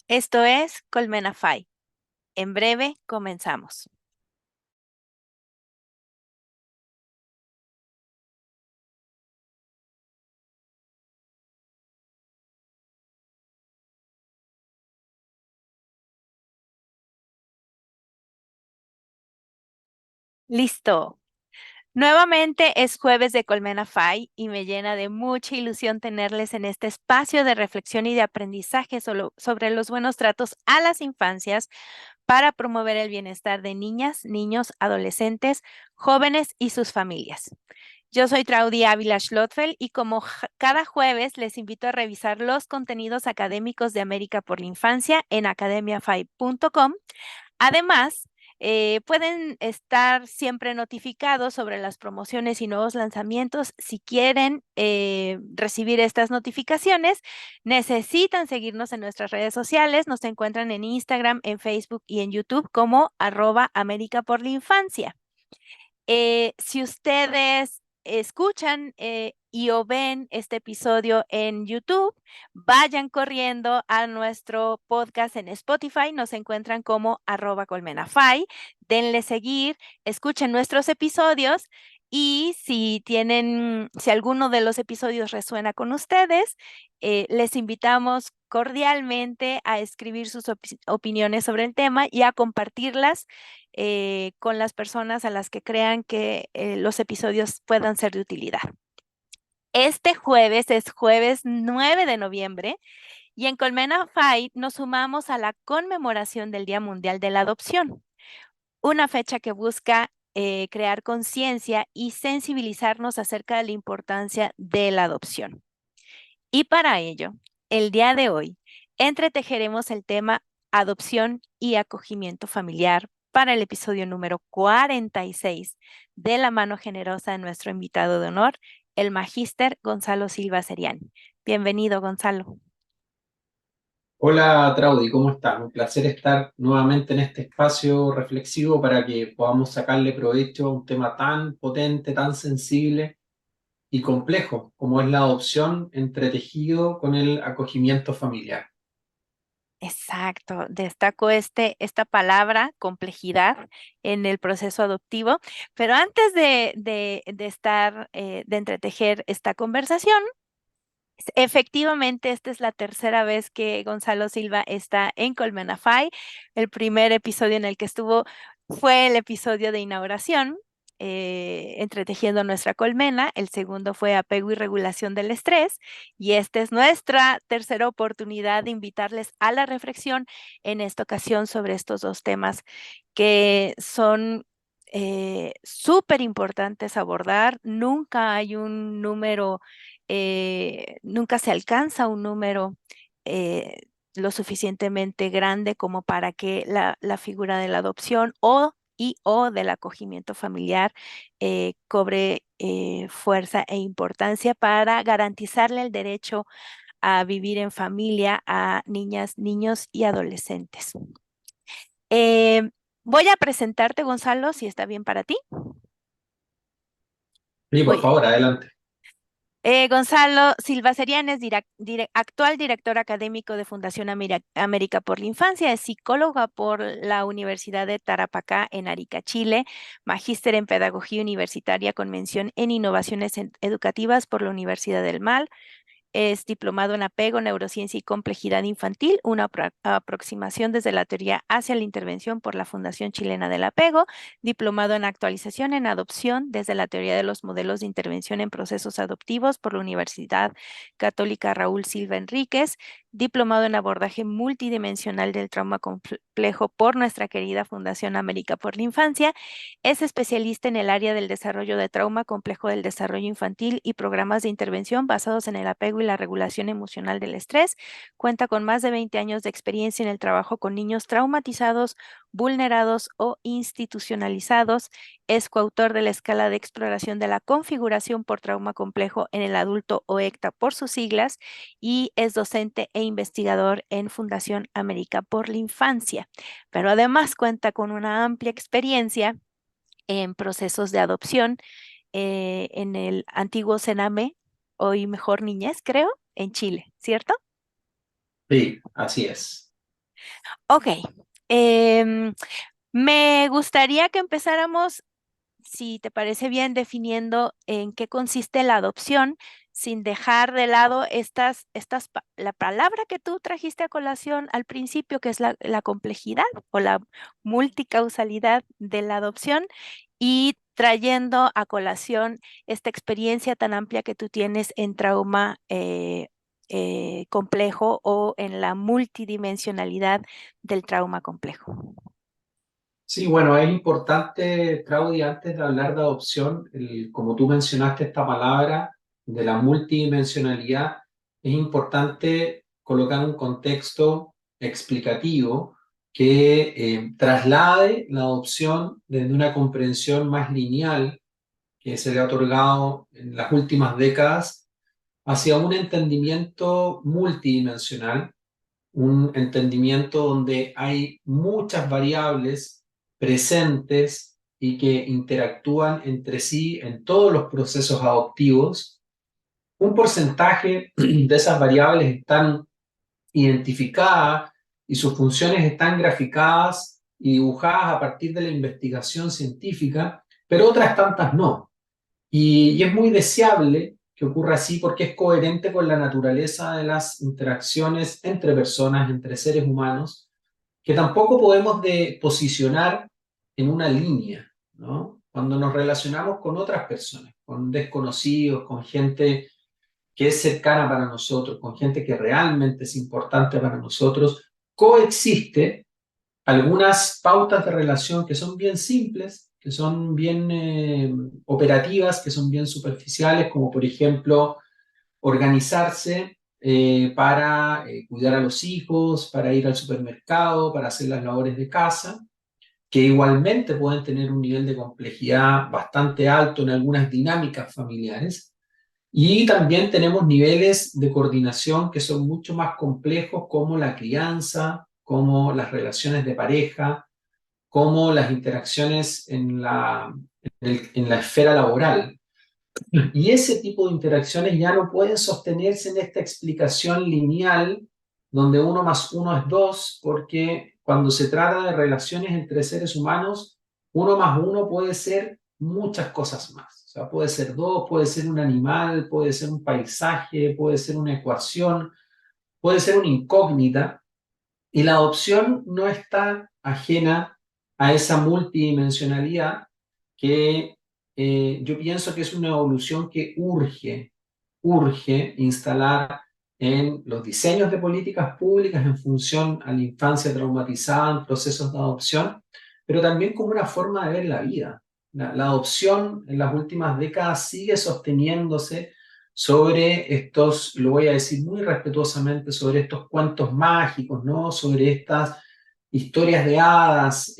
Esto es Colmena Fi. En breve comenzamos. Listo. Nuevamente es jueves de Colmena Fi y me llena de mucha ilusión tenerles en este espacio de reflexión y de aprendizaje sobre los buenos tratos a las infancias para promover el bienestar de niñas, niños, adolescentes, jóvenes y sus familias. Yo soy Traudy Ávila Schlotfeld y como cada jueves les invito a revisar los contenidos académicos de América por la Infancia en academiafai.com. Además, pueden estar siempre notificados sobre las promociones y nuevos lanzamientos. Si quieren recibir estas notificaciones, necesitan seguirnos en nuestras redes sociales. Nos encuentran en Instagram, en Facebook y en YouTube como @América por la Infancia. Si ustedes escuchan y o ven este episodio en YouTube, vayan corriendo a nuestro podcast en Spotify. Nos encuentran como @colmenafy. Denle seguir, escuchen nuestros episodios y si alguno de los episodios resuena con ustedes, les invitamos cordialmente a escribir sus opiniones sobre el tema y a compartirlas con las personas a las que crean que los episodios puedan ser de utilidad. Este jueves es jueves 9 de noviembre y en Colmena Fi nos sumamos a la conmemoración del Día Mundial de la Adopción, una fecha que busca crear conciencia y sensibilizarnos acerca de la importancia de la adopción. Y para ello, el día de hoy, entretejeremos el tema adopción y acogimiento familiar para el episodio número 46 de la mano generosa de nuestro invitado de honor, el magíster Gonzalo Silva Serián. Bienvenido, Gonzalo. Hola Traudy, ¿cómo estás? Un placer estar nuevamente en este espacio reflexivo para que podamos sacarle provecho a un tema tan potente, tan sensible y complejo como es la adopción entretejido con el acogimiento familiar. Exacto, destaco esta palabra, complejidad, en el proceso adoptivo, pero antes de entretejer esta conversación, efectivamente, esta es la tercera vez que Gonzalo Silva está en Colmenafy. El primer episodio en el que estuvo fue el episodio de inauguración, entretejiendo nuestra colmena. El segundo fue apego y regulación del estrés. Y esta es nuestra tercera oportunidad de invitarles a la reflexión en esta ocasión sobre estos dos temas que son súper importantes abordar. Nunca hay un número nunca se alcanza un número eh, lo suficientemente grande como para que la figura de la adopción o del acogimiento familiar cobre fuerza e importancia para garantizarle el derecho a vivir en familia a niñas, niños y adolescentes. Eh, Voy a presentarte, Gonzalo, si está bien para ti. Sí, por Voy, favor, adelante. Gonzalo Silva Serian es actual director académico de Fundación América por la Infancia, es psicóloga por la Universidad de Tarapacá en Arica, Chile, magíster en Pedagogía Universitaria con mención en Innovaciones Educativas por la Universidad del Mar. Es diplomado en apego, neurociencia y complejidad infantil, una aproximación desde la teoría hacia la intervención por la Fundación Chilena del Apego, diplomado en actualización en adopción desde la teoría de los modelos de intervención en procesos adoptivos por la Universidad Católica Raúl Silva Enríquez, diplomado en abordaje multidimensional del trauma complejo por nuestra querida Fundación América por la Infancia. Es especialista en el área del desarrollo de trauma complejo del desarrollo infantil y programas de intervención basados en el apego y la regulación emocional del estrés. Cuenta con más de 20 años de experiencia en el trabajo con niños traumatizados, vulnerados o institucionalizados. Es coautor de la escala de exploración de la configuración por trauma complejo en el adulto o ECTA por sus siglas y es docente e investigador en Fundación América por la Infancia. Pero además cuenta con una amplia experiencia en procesos de adopción en el antiguo Sename, hoy Mejor Niñez, creo, en Chile, ¿cierto? Sí, así es. Ok. em, Me gustaría que empezáramos, si te parece bien, definiendo en qué consiste la adopción, sin dejar de lado la palabra que tú trajiste a colación al principio, que es la complejidad o la multicausalidad de la adopción, y trayendo a colación esta experiencia tan amplia que tú tienes en trauma complejo o en la multidimensionalidad del trauma complejo. Sí, bueno, es importante, Claudia, antes de hablar de adopción, como tú mencionaste esta palabra de la multidimensionalidad, es importante colocar un contexto explicativo que traslade la adopción desde una comprensión más lineal que se le ha otorgado en las últimas décadas hacia un entendimiento multidimensional, un entendimiento donde hay muchas variables presentes y que interactúan entre sí en todos los procesos adoptivos. Un porcentaje de esas variables están identificadas y sus funciones están graficadas y dibujadas a partir de la investigación científica, pero otras tantas no. Y es muy deseable que ocurra así porque es coherente con la naturaleza de las interacciones entre personas, entre seres humanos, que tampoco podemos posicionar en una línea, ¿no? Cuando nos relacionamos con otras personas, con desconocidos, con gente que es cercana para nosotros, con gente que realmente es importante para nosotros, coexiste algunas pautas de relación que son bien simples, que son bien operativas, que son bien superficiales, como por ejemplo organizarse para cuidar a los hijos, para ir al supermercado, para hacer las labores de casa, que igualmente pueden tener un nivel de complejidad bastante alto en algunas dinámicas familiares. Y también tenemos niveles de coordinación que son mucho más complejos, como la crianza, como las relaciones de pareja, como las interacciones en la esfera laboral. Y ese tipo de interacciones ya no pueden sostenerse en esta explicación lineal donde uno más uno es dos, porque cuando se trata de relaciones entre seres humanos, uno más uno puede ser muchas cosas más. O sea, puede ser dos, puede ser un animal, puede ser un paisaje, puede ser una ecuación, puede ser una incógnita. Y la adopción no está ajena a esa multidimensionalidad que yo pienso que es una evolución que urge instalar en los diseños de políticas públicas en función a la infancia traumatizada en procesos de adopción, pero también como una forma de ver la vida. La adopción en las últimas décadas sigue sosteniéndose sobre estos, lo voy a decir muy respetuosamente, sobre estos cuentos mágicos, ¿no? Sobre estas historias de hadas,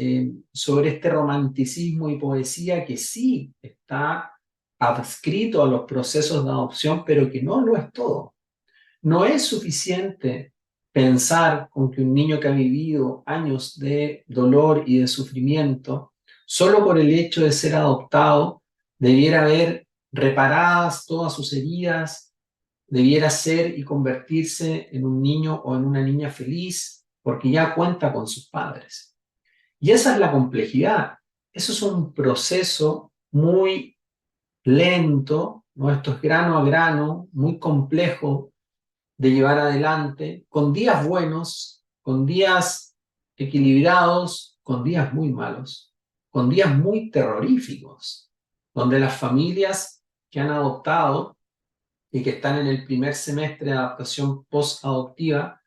sobre este romanticismo y poesía que sí está adscrito a los procesos de adopción, pero que no lo es todo. No es suficiente pensar con que un niño que ha vivido años de dolor y de sufrimiento, solo por el hecho de ser adoptado, debiera haber reparadas todas sus heridas, debiera ser y convertirse en un niño o en una niña feliz, porque ya cuenta con sus padres. Y esa es la complejidad. Eso es un proceso muy lento, ¿no? Esto es grano a grano, muy complejo de llevar adelante, con días buenos, con días equilibrados, con días muy malos, con días muy terroríficos, donde las familias que han adoptado y que están en el primer semestre de adaptación post-adoptiva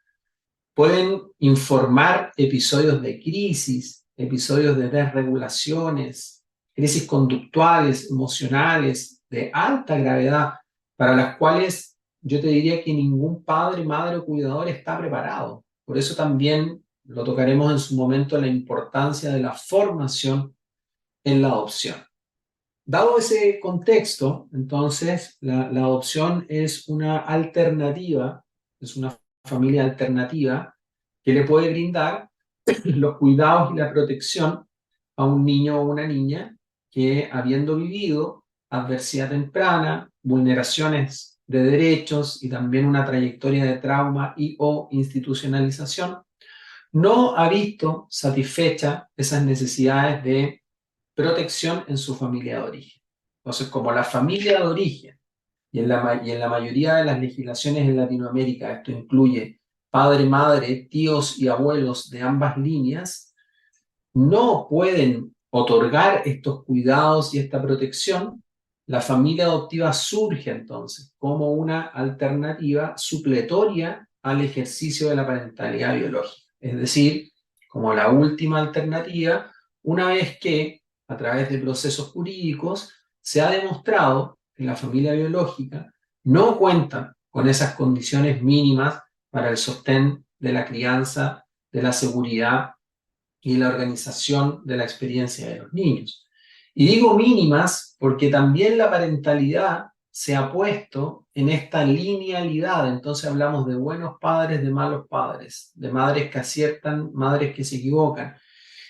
pueden informar episodios de crisis, episodios de desregulaciones, crisis conductuales, emocionales, de alta gravedad, para las cuales yo te diría que ningún padre, madre o cuidador está preparado. Por eso también lo tocaremos en su momento, la importancia de la formación en la adopción. Dado ese contexto, entonces, la adopción es una alternativa, es una familia alternativa que le puede brindar los cuidados y la protección a un niño o una niña que, habiendo vivido adversidad temprana, vulneraciones de derechos y también una trayectoria de trauma y o institucionalización, no ha visto satisfechas esas necesidades de protección en su familia de origen. Entonces, como la familia de origen, y en la mayoría de las legislaciones en Latinoamérica, esto incluye padre, madre, tíos y abuelos de ambas líneas, no pueden otorgar estos cuidados y esta protección, la familia adoptiva surge entonces como una alternativa supletoria al ejercicio de la parentalidad biológica. Es decir, como la última alternativa, una vez que a través de procesos jurídicos se ha demostrado que la familia biológica no cuenta con esas condiciones mínimas para el sostén de la crianza, de la seguridad y la organización de la experiencia de los niños. Y digo mínimas porque también la parentalidad se ha puesto en esta linealidad. Entonces hablamos de buenos padres, de malos padres, de madres que aciertan, madres que se equivocan.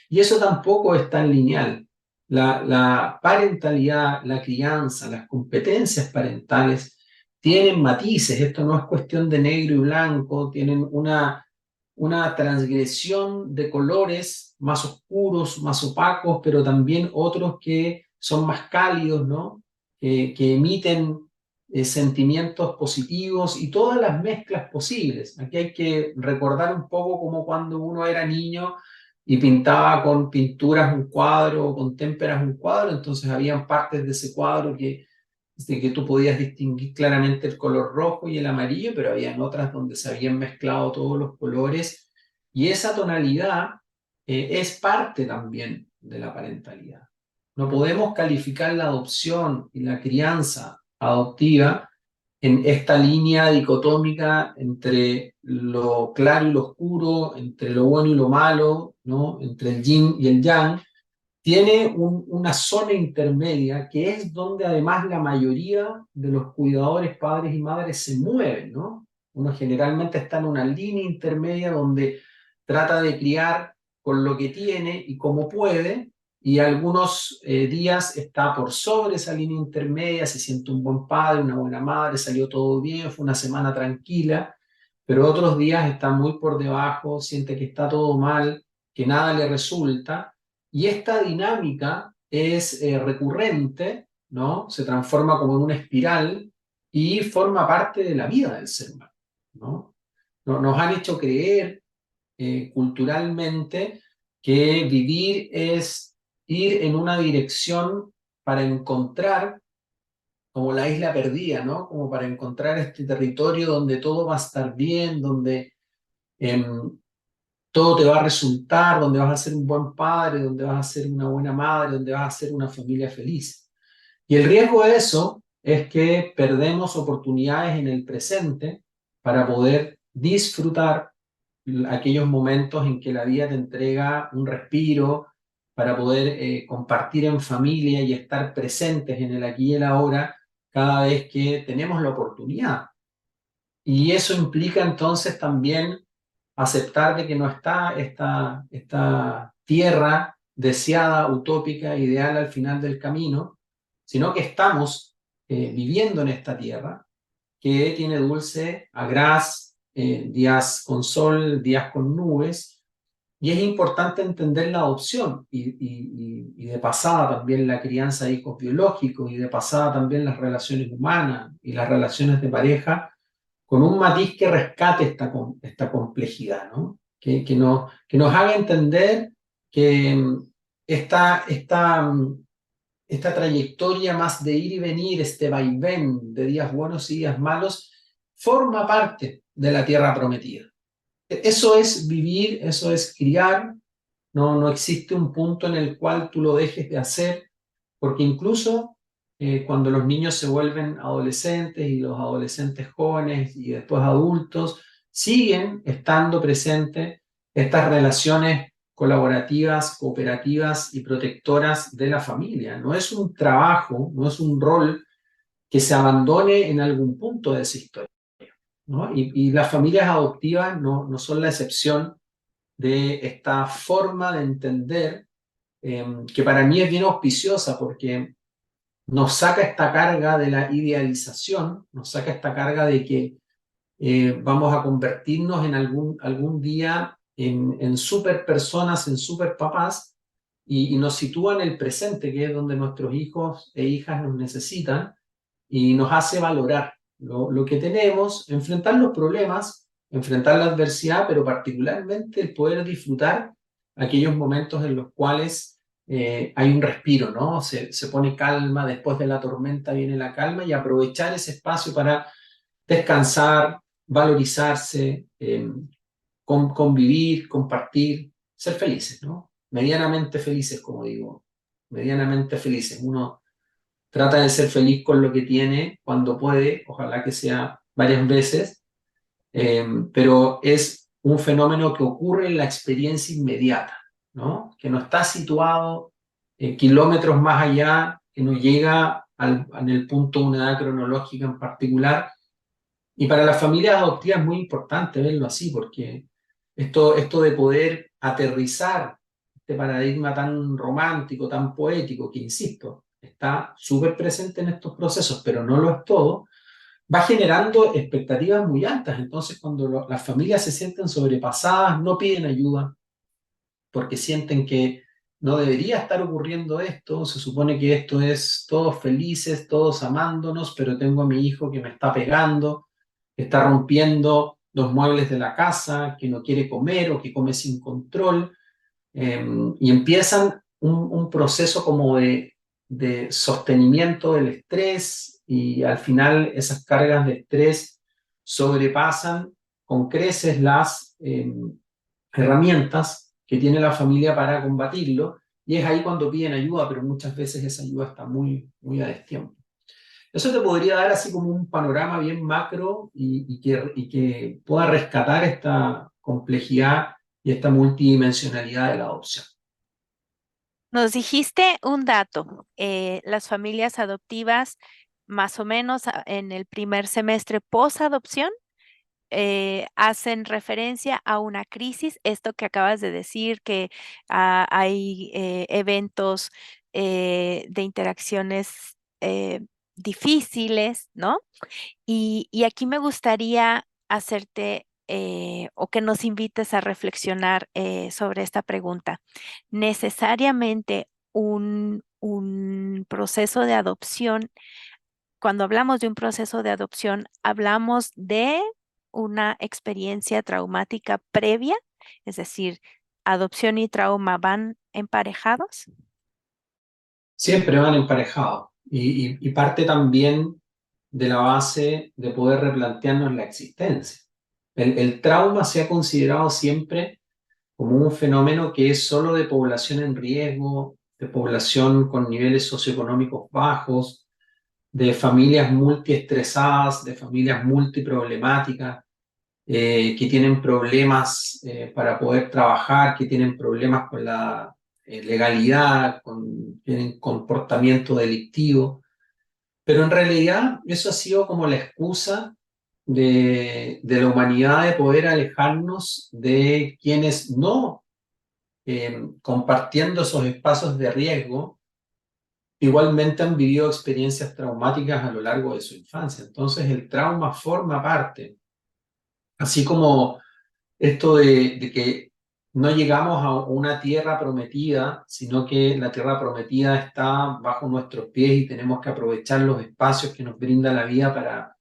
Y eso tampoco es tan lineal. La parentalidad, la crianza, las competencias parentales tienen matices. Esto no es cuestión de negro y blanco, tienen una transgresión de colores más oscuros, más opacos, pero también otros que son más cálidos, ¿no? Que emiten sentimientos positivos y todas las mezclas posibles. Aquí hay que recordar un poco como cuando uno era niño y pintaba con pinturas un cuadro, o con témperas un cuadro, entonces habían partes de ese cuadro que tú podías distinguir claramente el color rojo y el amarillo, pero habían otras donde se habían mezclado todos los colores, y esa tonalidad es parte también de la parentalidad. No podemos calificar la adopción y la crianza adoptiva en esta línea dicotómica entre lo claro y lo oscuro, entre lo bueno y lo malo, ¿no? Entre el yin y el yang. Tiene una zona intermedia que es donde además la mayoría de los cuidadores, padres y madres se mueven, ¿no? Uno generalmente está en una línea intermedia donde trata de criar con lo que tiene y como puede, y algunos días está por sobre esa línea intermedia, se siente un buen padre, una buena madre, salió todo bien, fue una semana tranquila, pero otros días está muy por debajo, siente que está todo mal, que nada le resulta, y esta dinámica es recurrente, ¿no? Se transforma como en una espiral y forma parte de la vida del ser humano, ¿no? Nos han hecho creer culturalmente que vivir es ir en una dirección para encontrar, como la isla perdida, ¿no? Como para encontrar este territorio donde todo va a estar bien, donde em, todo te va a resultar, donde vas a ser un buen padre, donde vas a ser una buena madre, donde vas a ser una familia feliz. Y el riesgo de eso es que perdemos oportunidades en el presente para poder disfrutar aquellos momentos en que la vida te entrega un respiro, para poder compartir en familia y estar presentes en el aquí y el ahora cada vez que tenemos la oportunidad. Y eso implica entonces también aceptar de que no está esta tierra deseada, utópica, ideal al final del camino, sino que estamos viviendo en esta tierra que tiene dulce a gras, días con sol, días con nubes, y es importante entender la adopción y de pasada también la crianza de hijos biológicos y de pasada también las relaciones humanas y las relaciones de pareja con un matiz que rescate esta complejidad, ¿no? Que nos haga entender que esta trayectoria más de ir y venir, este vaivén de días buenos y días malos, forma parte de la tierra prometida. Eso es vivir, eso es criar, no existe un punto en el cual tú lo dejes de hacer, porque incluso cuando los niños se vuelven adolescentes y los adolescentes jóvenes y después adultos, siguen estando presentes estas relaciones colaborativas, cooperativas y protectoras de la familia. No es un trabajo, no es un rol que se abandone en algún punto de esa historia, ¿no? Y las familias adoptivas no son la excepción de esta forma de entender que para mí es bien auspiciosa porque nos saca esta carga de la idealización, nos saca esta carga de que vamos a convertirnos en algún día en super personas, en super papás, y nos sitúa en el presente, que es donde nuestros hijos e hijas nos necesitan, y nos hace valorar lo que tenemos, enfrentar los problemas, enfrentar la adversidad, pero particularmente el poder disfrutar aquellos momentos en los cuales hay un respiro, ¿no? Se pone calma, después de la tormenta viene la calma, y aprovechar ese espacio para descansar, valorizarse, convivir, compartir, ser felices, ¿no? Medianamente felices, como digo, medianamente felices. Uno trata de ser feliz con lo que tiene cuando puede, ojalá que sea varias veces, pero es un fenómeno que ocurre en la experiencia inmediata, ¿no? Que no está situado kilómetros más allá, que no llega en el punto de una edad cronológica en particular. Y para las familias adoptivas es muy importante verlo así, porque esto de poder aterrizar este paradigma tan romántico, tan poético, que insisto, está súper presente en estos procesos, pero no lo es todo, va generando expectativas muy altas. Entonces, cuando las familias se sienten sobrepasadas, no piden ayuda, porque sienten que no debería estar ocurriendo esto, se supone que esto es todos felices, todos amándonos, pero tengo a mi hijo que me está pegando, que está rompiendo los muebles de la casa, que no quiere comer o que come sin control, y empiezan un proceso como de sostenimiento del estrés, y al final esas cargas de estrés sobrepasan con creces las herramientas que tiene la familia para combatirlo, y es ahí cuando piden ayuda, pero muchas veces esa ayuda está muy a destiempo. Eso te podría dar así como un panorama bien macro, y que pueda rescatar esta complejidad y esta multidimensionalidad de la adopción. Nos dijiste un dato, las familias adoptivas más o menos en el primer semestre post-adopción hacen referencia a una crisis, esto que acabas de decir, que hay eventos de interacciones difíciles, ¿no? Y aquí me gustaría hacerte o que nos invites a reflexionar sobre esta pregunta. ¿Necesariamente un proceso de adopción, cuando hablamos de un proceso de adopción, hablamos de una experiencia traumática previa? Es decir, ¿adopción y trauma van emparejados? Siempre van emparejados, y parte también de la base de poder replantearnos la existencia. El trauma se ha considerado siempre como un fenómeno que es solo de población en riesgo, de población con niveles socioeconómicos bajos, de familias multiestresadas, de familias multiproblemáticas, que tienen problemas para poder trabajar, que tienen problemas con la legalidad, tienen comportamiento delictivo. Pero en realidad eso ha sido como la excusa de la humanidad de poder alejarnos de quienes no, compartiendo esos espacios de riesgo, igualmente han vivido experiencias traumáticas a lo largo de su infancia. Entonces el trauma forma parte, así como esto de que no llegamos a una tierra prometida, sino que la tierra prometida está bajo nuestros pies y tenemos que aprovechar los espacios que nos brinda la vida para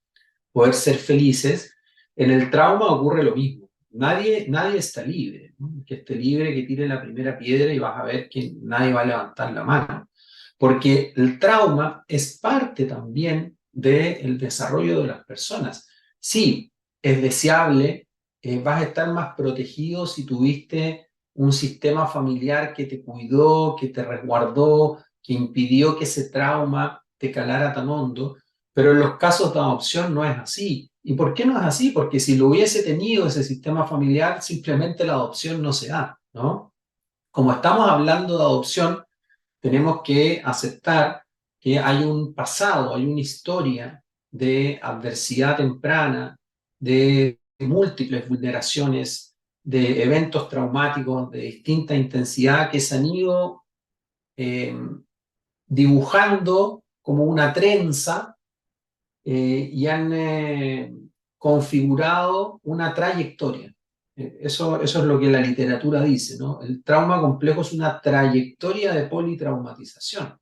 poder ser felices. En el trauma ocurre lo mismo. Nadie está libre, ¿no? Que esté libre, que tire la primera piedra, y vas a ver que nadie va a levantar la mano. Porque el trauma es parte también del desarrollo de las personas. Sí, es deseable, vas a estar más protegido si tuviste un sistema familiar que te cuidó, que te resguardó, que impidió que ese trauma te calara tan hondo, pero en los casos de adopción no es así. ¿Y por qué no es así? Porque si lo hubiese tenido ese sistema familiar, simplemente la adopción no se da, ¿no? Como estamos hablando de adopción, tenemos que aceptar que hay un pasado, hay una historia de adversidad temprana, de múltiples vulneraciones, de eventos traumáticos de distinta intensidad que se han ido eh, dibujando como una trenza, y han configurado una trayectoria. Eso es lo que la literatura dice, ¿no? El trauma complejo es una trayectoria de politraumatización.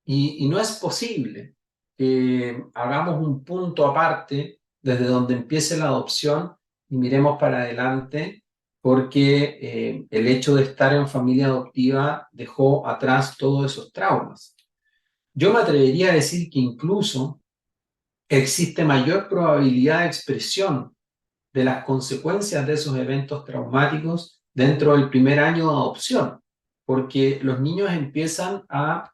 Y no es posible que hagamos un punto aparte desde donde empiece la adopción y miremos para adelante porque el hecho de estar en familia adoptiva dejó atrás todos esos traumas. Yo me atrevería a decir que incluso existe mayor probabilidad de expresión de las consecuencias de esos eventos traumáticos dentro del primer año de adopción, porque los niños empiezan a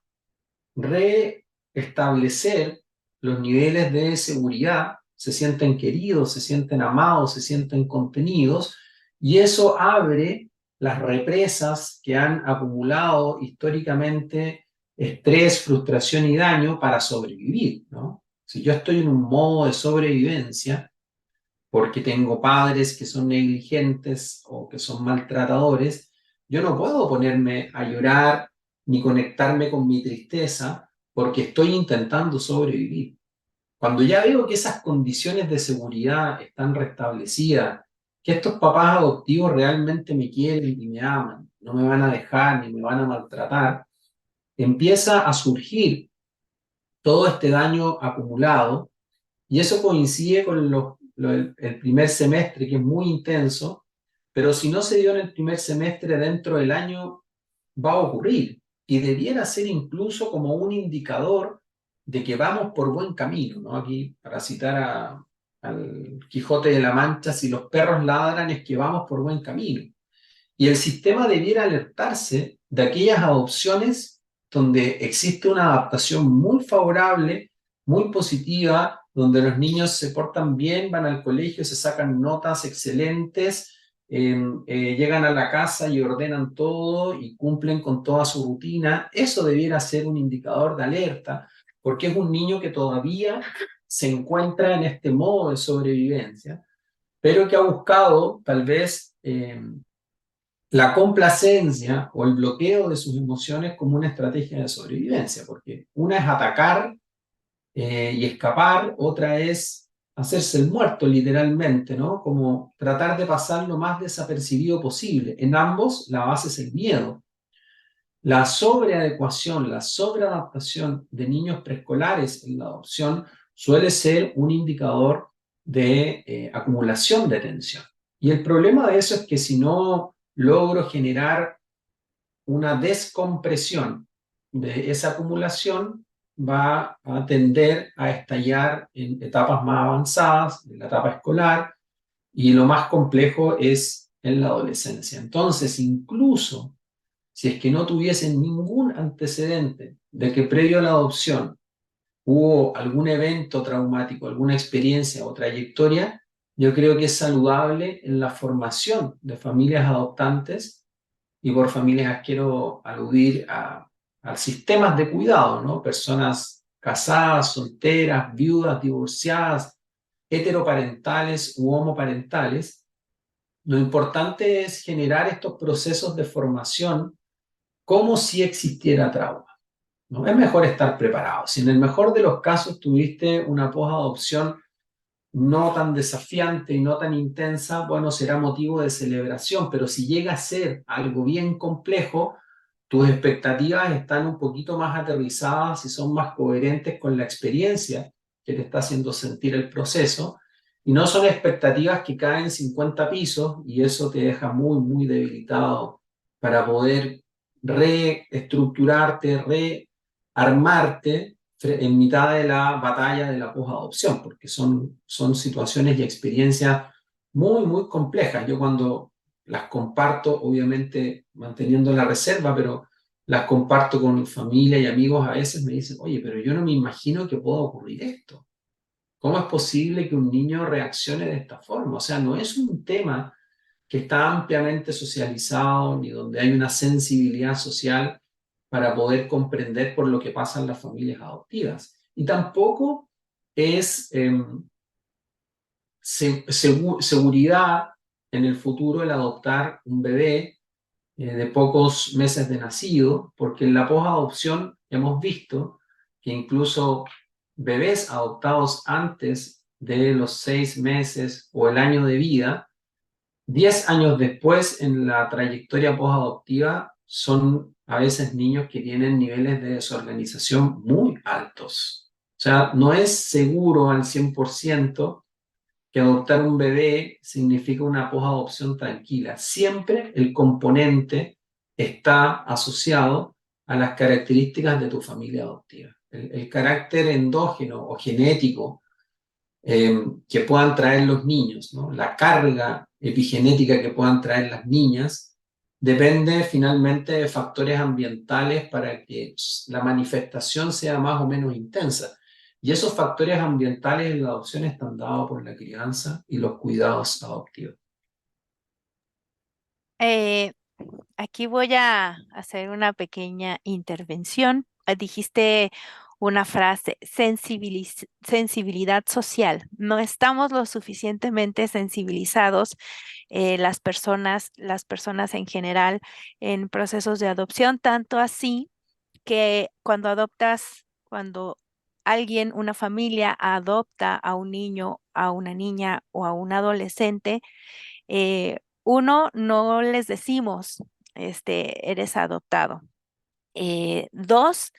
reestablecer los niveles de seguridad, se sienten queridos, se sienten amados, se sienten contenidos, y eso abre las represas que han acumulado históricamente estrés, frustración y daño para sobrevivir, ¿no? Si yo estoy en un modo de sobrevivencia, porque tengo padres que son negligentes o que son maltratadores, yo no puedo ponerme a llorar ni conectarme con mi tristeza porque estoy intentando sobrevivir. Cuando ya veo que esas condiciones de seguridad están restablecidas, que estos papás adoptivos realmente me quieren y me aman, no me van a dejar ni me van a maltratar, empieza a surgir todo este daño acumulado y eso coincide con el primer semestre, que es muy intenso, pero si no se dio en el primer semestre, dentro del año va a ocurrir. Y debiera ser incluso como un indicador de que vamos por buen camino, ¿no? Aquí, para citar al Quijote de la Mancha, si los perros ladran es que vamos por buen camino. Y el sistema debiera alertarse de aquellas adopciones donde existe una adaptación muy favorable, muy positiva, donde los niños se portan bien, van al colegio, se sacan notas excelentes, llegan a la casa y ordenan todo y cumplen con toda su rutina. Eso debiera ser un indicador de alerta, porque es un niño que todavía se encuentra en este modo de sobrevivencia, pero que ha buscado tal vez la complacencia o el bloqueo de sus emociones como una estrategia de sobrevivencia, porque una es atacar y escapar, otra es hacerse el muerto literalmente, ¿no? Como tratar de pasar lo más desapercibido posible. En ambos la base es el miedo. La sobreadecuación, la sobreadaptación de niños preescolares en la adopción suele ser un indicador de acumulación de tensión. Y el problema de eso es que si no logro generar una descompresión de esa acumulación, va a tender a estallar en etapas más avanzadas, en la etapa escolar, y lo más complejo es en la adolescencia. Entonces, incluso si es que no tuviesen ningún antecedente de que previo a la adopción hubo algún evento traumático, alguna experiencia o trayectoria, yo creo que es saludable en la formación de familias adoptantes, y por familias quiero aludir a sistemas de cuidado, ¿no? Personas casadas, solteras, viudas, divorciadas, heteroparentales u homoparentales. Lo importante es generar estos procesos de formación como si existiera trauma, ¿no? Es mejor estar preparado. Si en el mejor de los casos tuviste una posadopción no tan desafiante y no tan intensa, bueno, será motivo de celebración, pero si llega a ser algo bien complejo, tus expectativas están un poquito más aterrizadas y son más coherentes con la experiencia que te está haciendo sentir el proceso, y no son expectativas que caen 50 pisos y eso te deja muy, muy debilitado para poder reestructurarte, rearmarte en mitad de la batalla de la posadopción, porque son situaciones y experiencias muy, muy complejas. Yo cuando las comparto, obviamente manteniendo la reserva, pero las comparto con familia y amigos, a veces me dicen, oye, pero yo no me imagino que pueda ocurrir esto. ¿Cómo es posible que un niño reaccione de esta forma? O sea, no es un tema que está ampliamente socializado ni donde hay una sensibilidad social para poder comprender por lo que pasan las familias adoptivas. Y tampoco es seguridad en el futuro el adoptar un bebé de pocos meses de nacido, porque en la posadopción hemos visto que incluso bebés adoptados antes de los 6 meses o el año de vida 10 años después, en la trayectoria posadoptiva, son a veces niños que tienen niveles de desorganización muy altos. O sea, no es seguro al 100% que adoptar un bebé significa una posadopción tranquila. Siempre el componente está asociado a las características de tu familia adoptiva. El carácter endógeno o genético que puedan traer los niños, ¿no? La carga epigenética que puedan traer las niñas, depende finalmente de factores ambientales para que la manifestación sea más o menos intensa. Y esos factores ambientales en la adopción están dados por la crianza y los cuidados adoptivos. Eh, Aquí voy a hacer una pequeña intervención. Dijiste una frase, sensibilidad social. No estamos lo suficientemente sensibilizados, las personas en general, en procesos de adopción, tanto así que cuando alguien, una familia adopta a un niño, a una niña o a un adolescente, uno, no les decimos, eres adoptado. Dos,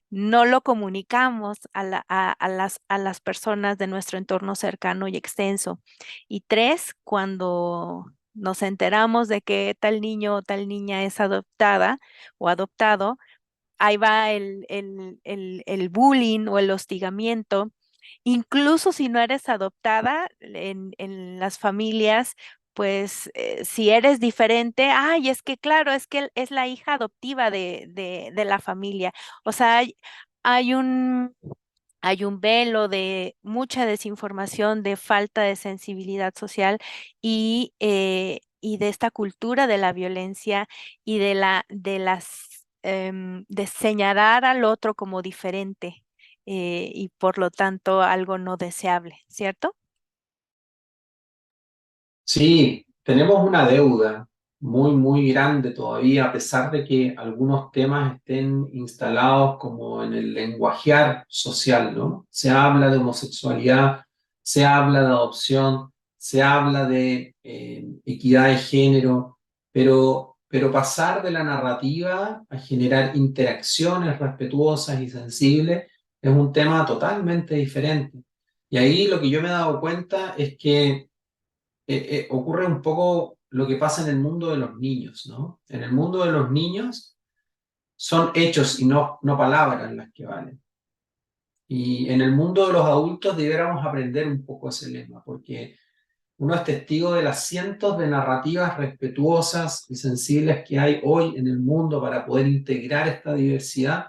no lo comunicamos a las personas de nuestro entorno cercano y extenso. Y tres, cuando nos enteramos de que tal niño o tal niña es adoptada o adoptado, ahí va el bullying o el hostigamiento. Incluso si no eres adoptada en las familias, pues si eres diferente, ay, es que claro, es que es la hija adoptiva de la familia. O sea, hay un, hay un velo de mucha desinformación, de falta de sensibilidad social y de esta cultura de la violencia y de señalar al otro como diferente y por lo tanto algo no deseable, ¿cierto? Sí, tenemos una deuda muy, muy grande todavía, a pesar de que algunos temas estén instalados como en el lenguajear social, ¿no? Se habla de homosexualidad, se habla de adopción, se habla de equidad de género, pero pasar de la narrativa a generar interacciones respetuosas y sensibles es un tema totalmente diferente. Y ahí lo que yo me he dado cuenta es que ocurre un poco lo que pasa en el mundo de los niños, ¿no? En el mundo de los niños son hechos y no palabras las que valen. Y en el mundo de los adultos debiéramos aprender un poco ese lema, porque uno es testigo de las cientos de narrativas respetuosas y sensibles que hay hoy en el mundo para poder integrar esta diversidad,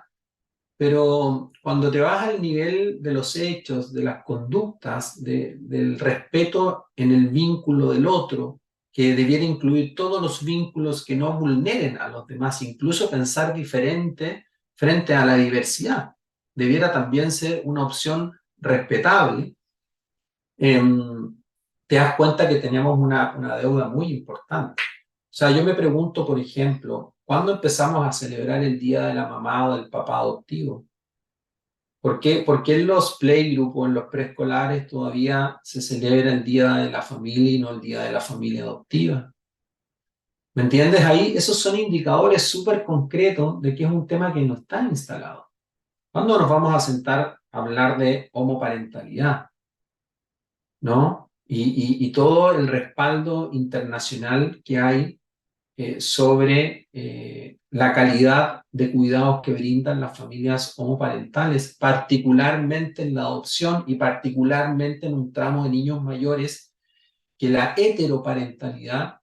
pero cuando te vas al nivel de los hechos, de las conductas, del respeto en el vínculo del otro, que debiera incluir todos los vínculos que no vulneren a los demás, incluso pensar diferente frente a la diversidad, debiera también ser una opción respetable, eh, te das cuenta que tenemos una deuda muy importante. O sea, yo me pregunto, por ejemplo, ¿cuándo empezamos a celebrar el Día de la Mamá o del Papá adoptivo? Por qué en los playgroup o en los preescolares todavía se celebra el Día de la Familia y no el Día de la Familia Adoptiva? ¿Me entiendes? Ahí esos son indicadores súper concretos de que es un tema que no está instalado. ¿Cuándo nos vamos a sentar a hablar de homoparentalidad? ¿No? Y todo el respaldo internacional que hay sobre la calidad de cuidados que brindan las familias homoparentales, particularmente en la adopción y particularmente en un tramo de niños mayores que la heteroparentalidad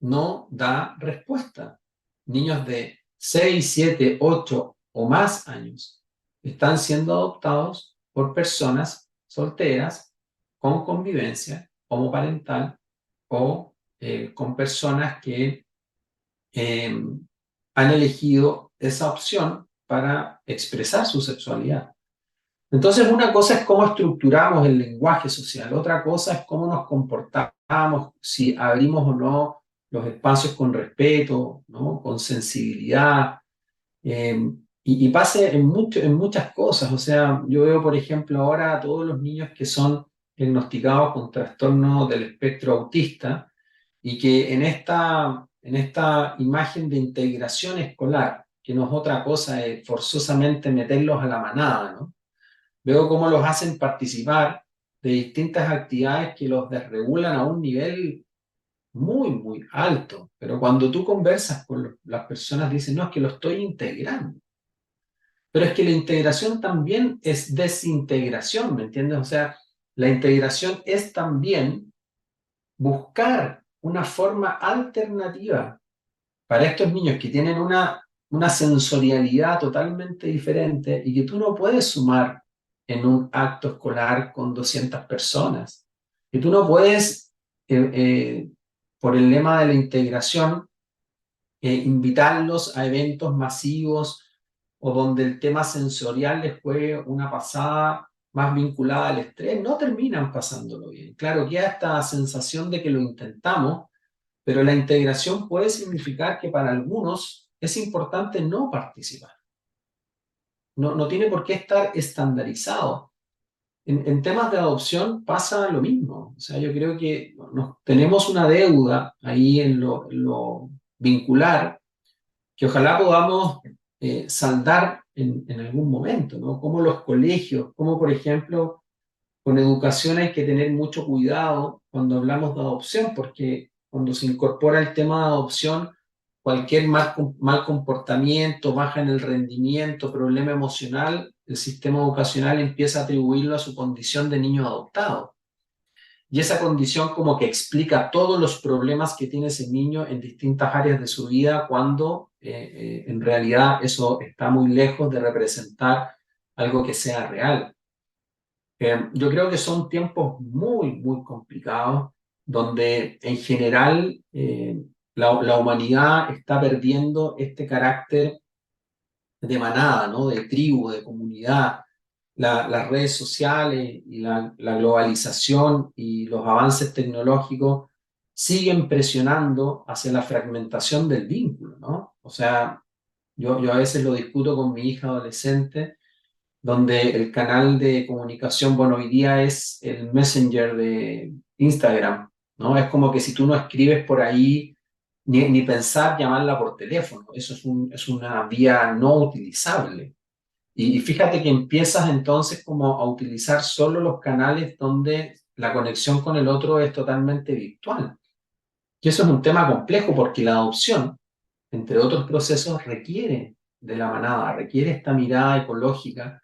no da respuesta. Niños de 6, 7, 8 o más años están siendo adoptados por personas solteras con convivencia homoparental o con personas que eh, han elegido esa opción para expresar su sexualidad. Entonces, una cosa es cómo estructuramos el lenguaje social, otra cosa es cómo nos comportamos, si abrimos o no los espacios con respeto, ¿no? Con sensibilidad, y pase en muchas cosas. O sea, yo veo, por ejemplo, ahora a todos los niños que son diagnosticados con trastorno del espectro autista, y que en esta imagen de integración escolar, que no es otra cosa, es forzosamente meterlos a la manada, ¿no? Veo cómo los hacen participar de distintas actividades que los desregulan a un nivel muy, muy alto. Pero cuando tú conversas con las personas, dicen, no, es que lo estoy integrando. Pero es que la integración también es desintegración, ¿me entiendes? O sea, la integración es también buscar una forma alternativa para estos niños que tienen una sensorialidad totalmente diferente y que tú no puedes sumar en un acto escolar con 200 personas. Que tú no puedes, por el lema de la integración, invitarlos a eventos masivos o donde el tema sensorial les juegue una pasada más vinculada al estrés, no terminan pasándolo bien. Claro, queda esta sensación de que lo intentamos, pero la integración puede significar que para algunos es importante no participar. No tiene por qué estar estandarizado. En temas de adopción pasa lo mismo. O sea, yo creo que tenemos una deuda ahí en lo vincular que ojalá podamos saldar en algún momento, ¿no? Como los colegios, como por ejemplo, con educación hay que tener mucho cuidado cuando hablamos de adopción, porque cuando se incorpora el tema de adopción, cualquier mal comportamiento, baja en el rendimiento, problema emocional, el sistema educacional empieza a atribuirlo a su condición de niño adoptado. Y esa condición como que explica todos los problemas que tiene ese niño en distintas áreas de su vida cuando en realidad eso está muy lejos de representar algo que sea real. Yo creo que son tiempos muy, muy complicados donde en general la humanidad está perdiendo este carácter de manada, ¿no? De tribu, de comunidad. Las redes sociales y la globalización y los avances tecnológicos siguen presionando hacia la fragmentación del vínculo, ¿no? O sea, yo a veces lo discuto con mi hija adolescente, donde el canal de comunicación, bueno, hoy día es el Messenger de Instagram, ¿no? Es como que si tú no escribes por ahí, ni pensar llamarla por teléfono, eso es una vía no utilizable. Y fíjate que empiezas entonces como a utilizar solo los canales donde la conexión con el otro es totalmente virtual. Y eso es un tema complejo porque la adopción, entre otros procesos, requiere de la manada, requiere esta mirada ecológica,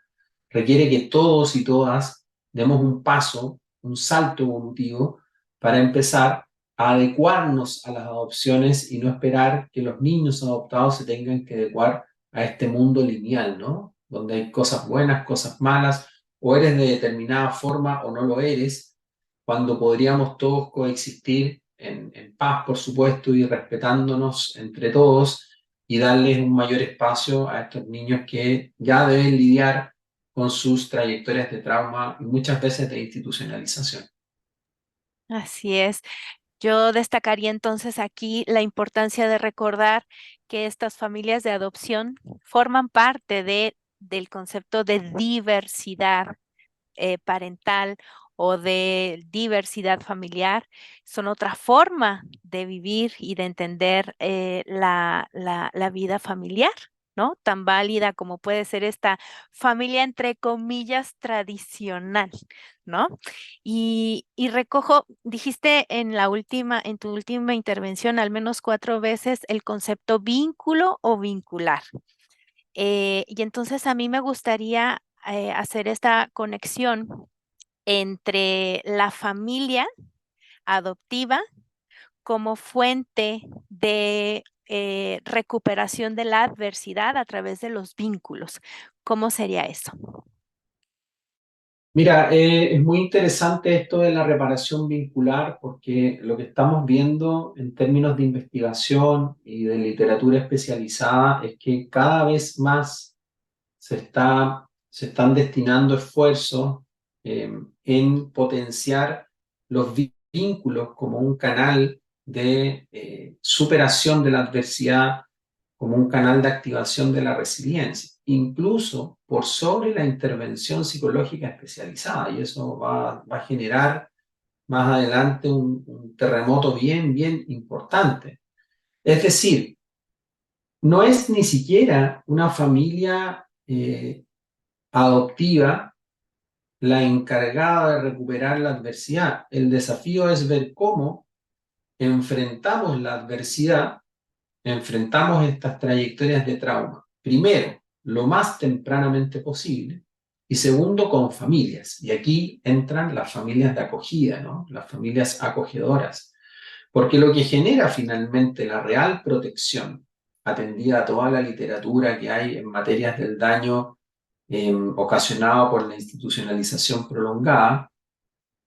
requiere que todos y todas demos un paso, un salto evolutivo para empezar a adecuarnos a las adopciones y no esperar que los niños adoptados se tengan que adecuar a este mundo lineal, ¿no? Donde hay cosas buenas, cosas malas, o eres de determinada forma o no lo eres, cuando podríamos todos coexistir en paz, por supuesto, y respetándonos entre todos y darles un mayor espacio a estos niños que ya deben lidiar con sus trayectorias de trauma y muchas veces de institucionalización. Así es. Yo destacaría entonces aquí la importancia de recordar que estas familias de adopción forman parte del concepto de diversidad parental o de diversidad familiar, son otra forma de vivir y de entender la vida familiar, ¿no? Tan válida como puede ser esta familia, entre comillas, tradicional, ¿no? Y recojo, dijiste en tu última intervención, al menos 4 veces, el concepto vínculo o vincular. Y entonces a mí me gustaría hacer esta conexión entre la familia adoptiva como fuente de recuperación de la adversidad a través de los vínculos. ¿Cómo sería eso? Mira, es muy interesante esto de la reparación vincular porque lo que estamos viendo en términos de investigación y de literatura especializada es que cada vez más se están destinando esfuerzos en potenciar los vínculos como un canal de superación de la adversidad, como un canal de activación de la resiliencia, incluso por sobre la intervención psicológica especializada. Y eso va a generar más adelante un terremoto bien, bien importante. Es decir, no es ni siquiera una familia adoptiva la encargada de recuperar la adversidad. El desafío es ver cómo enfrentamos la adversidad, enfrentamos estas trayectorias de trauma. Primero, lo más tempranamente posible. Y segundo, con familias. Y aquí entran las familias de acogida, ¿no? Las familias acogedoras. Porque lo que genera finalmente la real protección, atendida a toda la literatura que hay en materias del daño ocasionado por la institucionalización prolongada,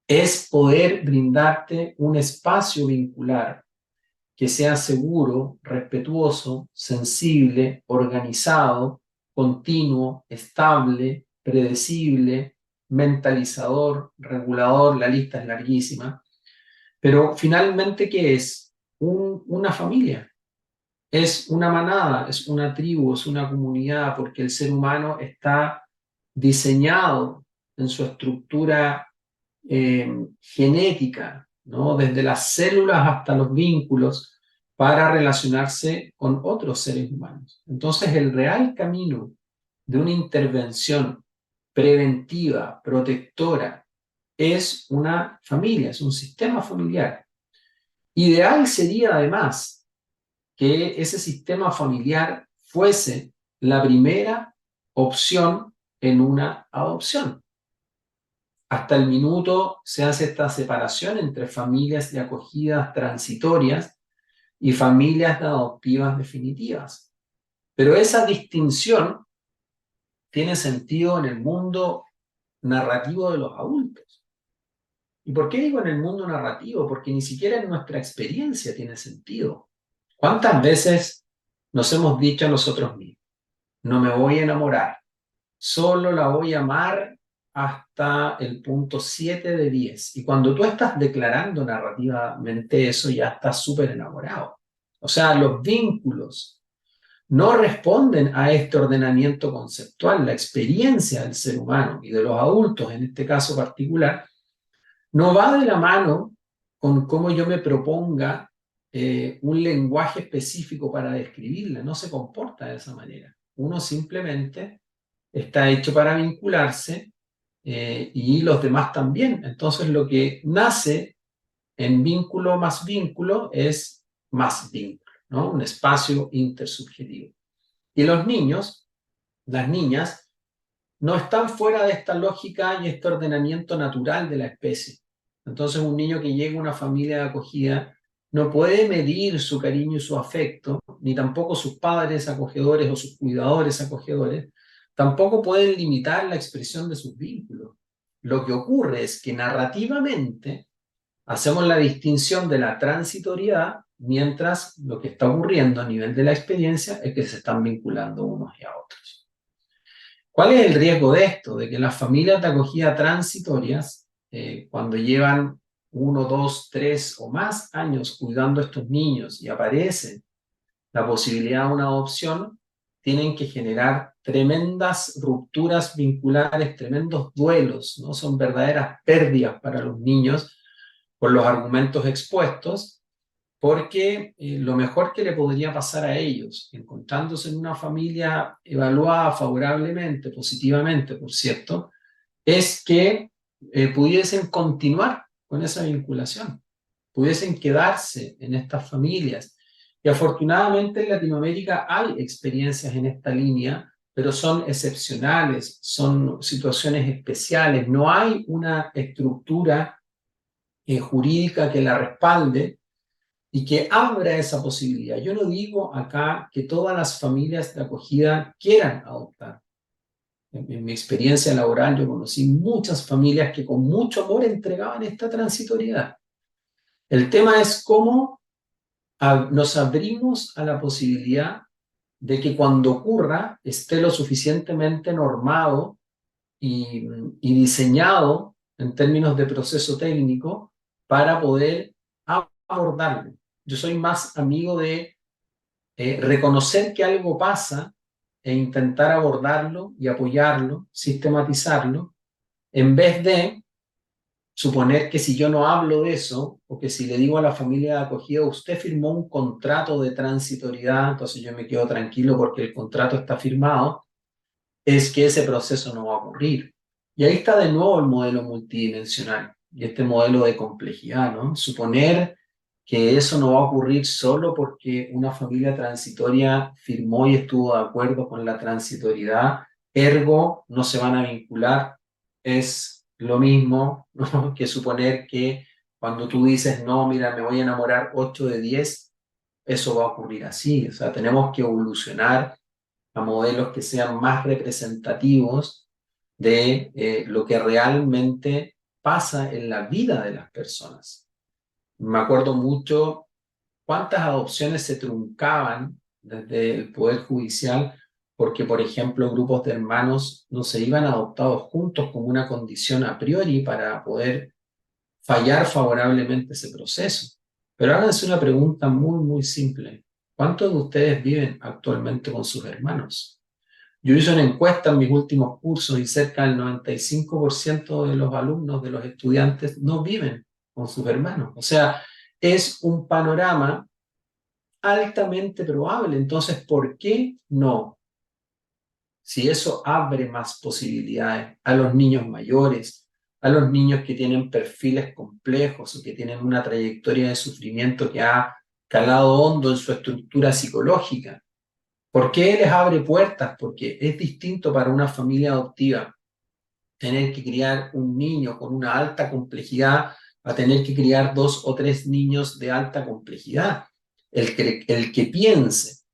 es poder brindarte un espacio vincular que sea seguro, respetuoso, sensible, organizado, continuo, estable, predecible, mentalizador, regulador, la lista es larguísima, pero finalmente, ¿qué es? Una familia, es una manada, es una tribu, es una comunidad, porque el ser humano está diseñado en su estructura genética, ¿no? Desde las células hasta los vínculos, para relacionarse con otros seres humanos. Entonces, el real camino de una intervención preventiva, protectora, es una familia, es un sistema familiar. Ideal sería además que ese sistema familiar fuese la primera opción en una adopción. Hasta el minuto se hace esta separación entre familias de acogidas transitorias y familias de adoptivas definitivas. Pero esa distinción tiene sentido en el mundo narrativo de los adultos. ¿Y por qué digo en el mundo narrativo? Porque ni siquiera en nuestra experiencia tiene sentido. ¿Cuántas veces nos hemos dicho a nosotros mismos, no me voy a enamorar, solo la voy a amar hasta el punto 7 de 10? Y cuando tú estás declarando narrativamente eso, ya estás súper enamorado. O sea, los vínculos no responden a este ordenamiento conceptual. La experiencia del ser humano y de los adultos, en este caso particular, no va de la mano con cómo yo me proponga un lenguaje específico para describirla. No se comporta de esa manera. Uno simplemente está hecho para vincularse y los demás también. Entonces lo que nace en vínculo más vínculo es más vínculo, ¿no? Un espacio intersubjetivo. Y los niños, las niñas, no están fuera de esta lógica y este ordenamiento natural de la especie. Entonces un niño que llega a una familia de acogida no puede medir su cariño y su afecto, ni tampoco sus padres acogedores o sus cuidadores acogedores, tampoco pueden limitar la expresión de sus vínculos. Lo que ocurre es que narrativamente hacemos la distinción de la transitoriedad, mientras lo que está ocurriendo a nivel de la experiencia es que se están vinculando unos y a otros. ¿Cuál es el riesgo de esto? De que las familias de acogida transitorias, cuando llevan 1, 2, 3 o más años cuidando a estos niños y aparece la posibilidad de una adopción, tienen que generar tremendas rupturas vinculares, tremendos duelos, ¿no? Son verdaderas pérdidas para los niños por los argumentos expuestos, porque lo mejor que le podría pasar a ellos, encontrándose en una familia evaluada favorablemente, positivamente, por cierto, es que pudiesen continuar con esa vinculación, pudiesen quedarse en estas familias. Y afortunadamente en Latinoamérica hay experiencias en esta línea, pero son excepcionales, son situaciones especiales, no hay una estructura jurídica que la respalde y que abra esa posibilidad. Yo no digo acá que todas las familias de acogida quieran adoptar. En mi experiencia laboral yo conocí muchas familias que con mucho amor entregaban esta transitoriedad. El tema es cómo nos abrimos a la posibilidad de que cuando ocurra esté lo suficientemente normado y diseñado en términos de proceso técnico para poder abordarlo. Yo soy más amigo de reconocer que algo pasa e intentar abordarlo y apoyarlo, sistematizarlo, en vez de suponer que si yo no hablo de eso, o que si le digo a la familia de acogida, usted firmó un contrato de transitoriedad, entonces yo me quedo tranquilo porque el contrato está firmado, es que ese proceso no va a ocurrir. Y ahí está de nuevo el modelo multidimensional y este modelo de complejidad, ¿no? Suponer que eso no va a ocurrir solo porque una familia transitoria firmó y estuvo de acuerdo con la transitoriedad, ergo no se van a vincular, es lo mismo, ¿no? Que suponer que cuando tú dices, no, mira, me voy a enamorar 8 de 10, eso va a ocurrir así. O sea, tenemos que evolucionar a modelos que sean más representativos de lo que realmente pasa en la vida de las personas. Me acuerdo mucho cuántas adopciones se truncaban desde el Poder Judicial porque, por ejemplo, grupos de hermanos no se iban adoptados juntos como una condición a priori para poder fallar favorablemente ese proceso. Pero háganse una pregunta muy, muy simple. ¿Cuántos de ustedes viven actualmente con sus hermanos? Yo hice una encuesta en mis últimos cursos y cerca del 95% de los alumnos, de los estudiantes, no viven con sus hermanos. O sea, es un panorama altamente probable. Entonces, ¿por qué no? Si eso abre más posibilidades a los niños mayores, a los niños que tienen perfiles complejos o que tienen una trayectoria de sufrimiento que ha calado hondo en su estructura psicológica. ¿Por qué les abre puertas? Porque es distinto para una familia adoptiva tener que criar un niño con una alta complejidad a tener que criar 2 o 3 niños de alta complejidad. El que piense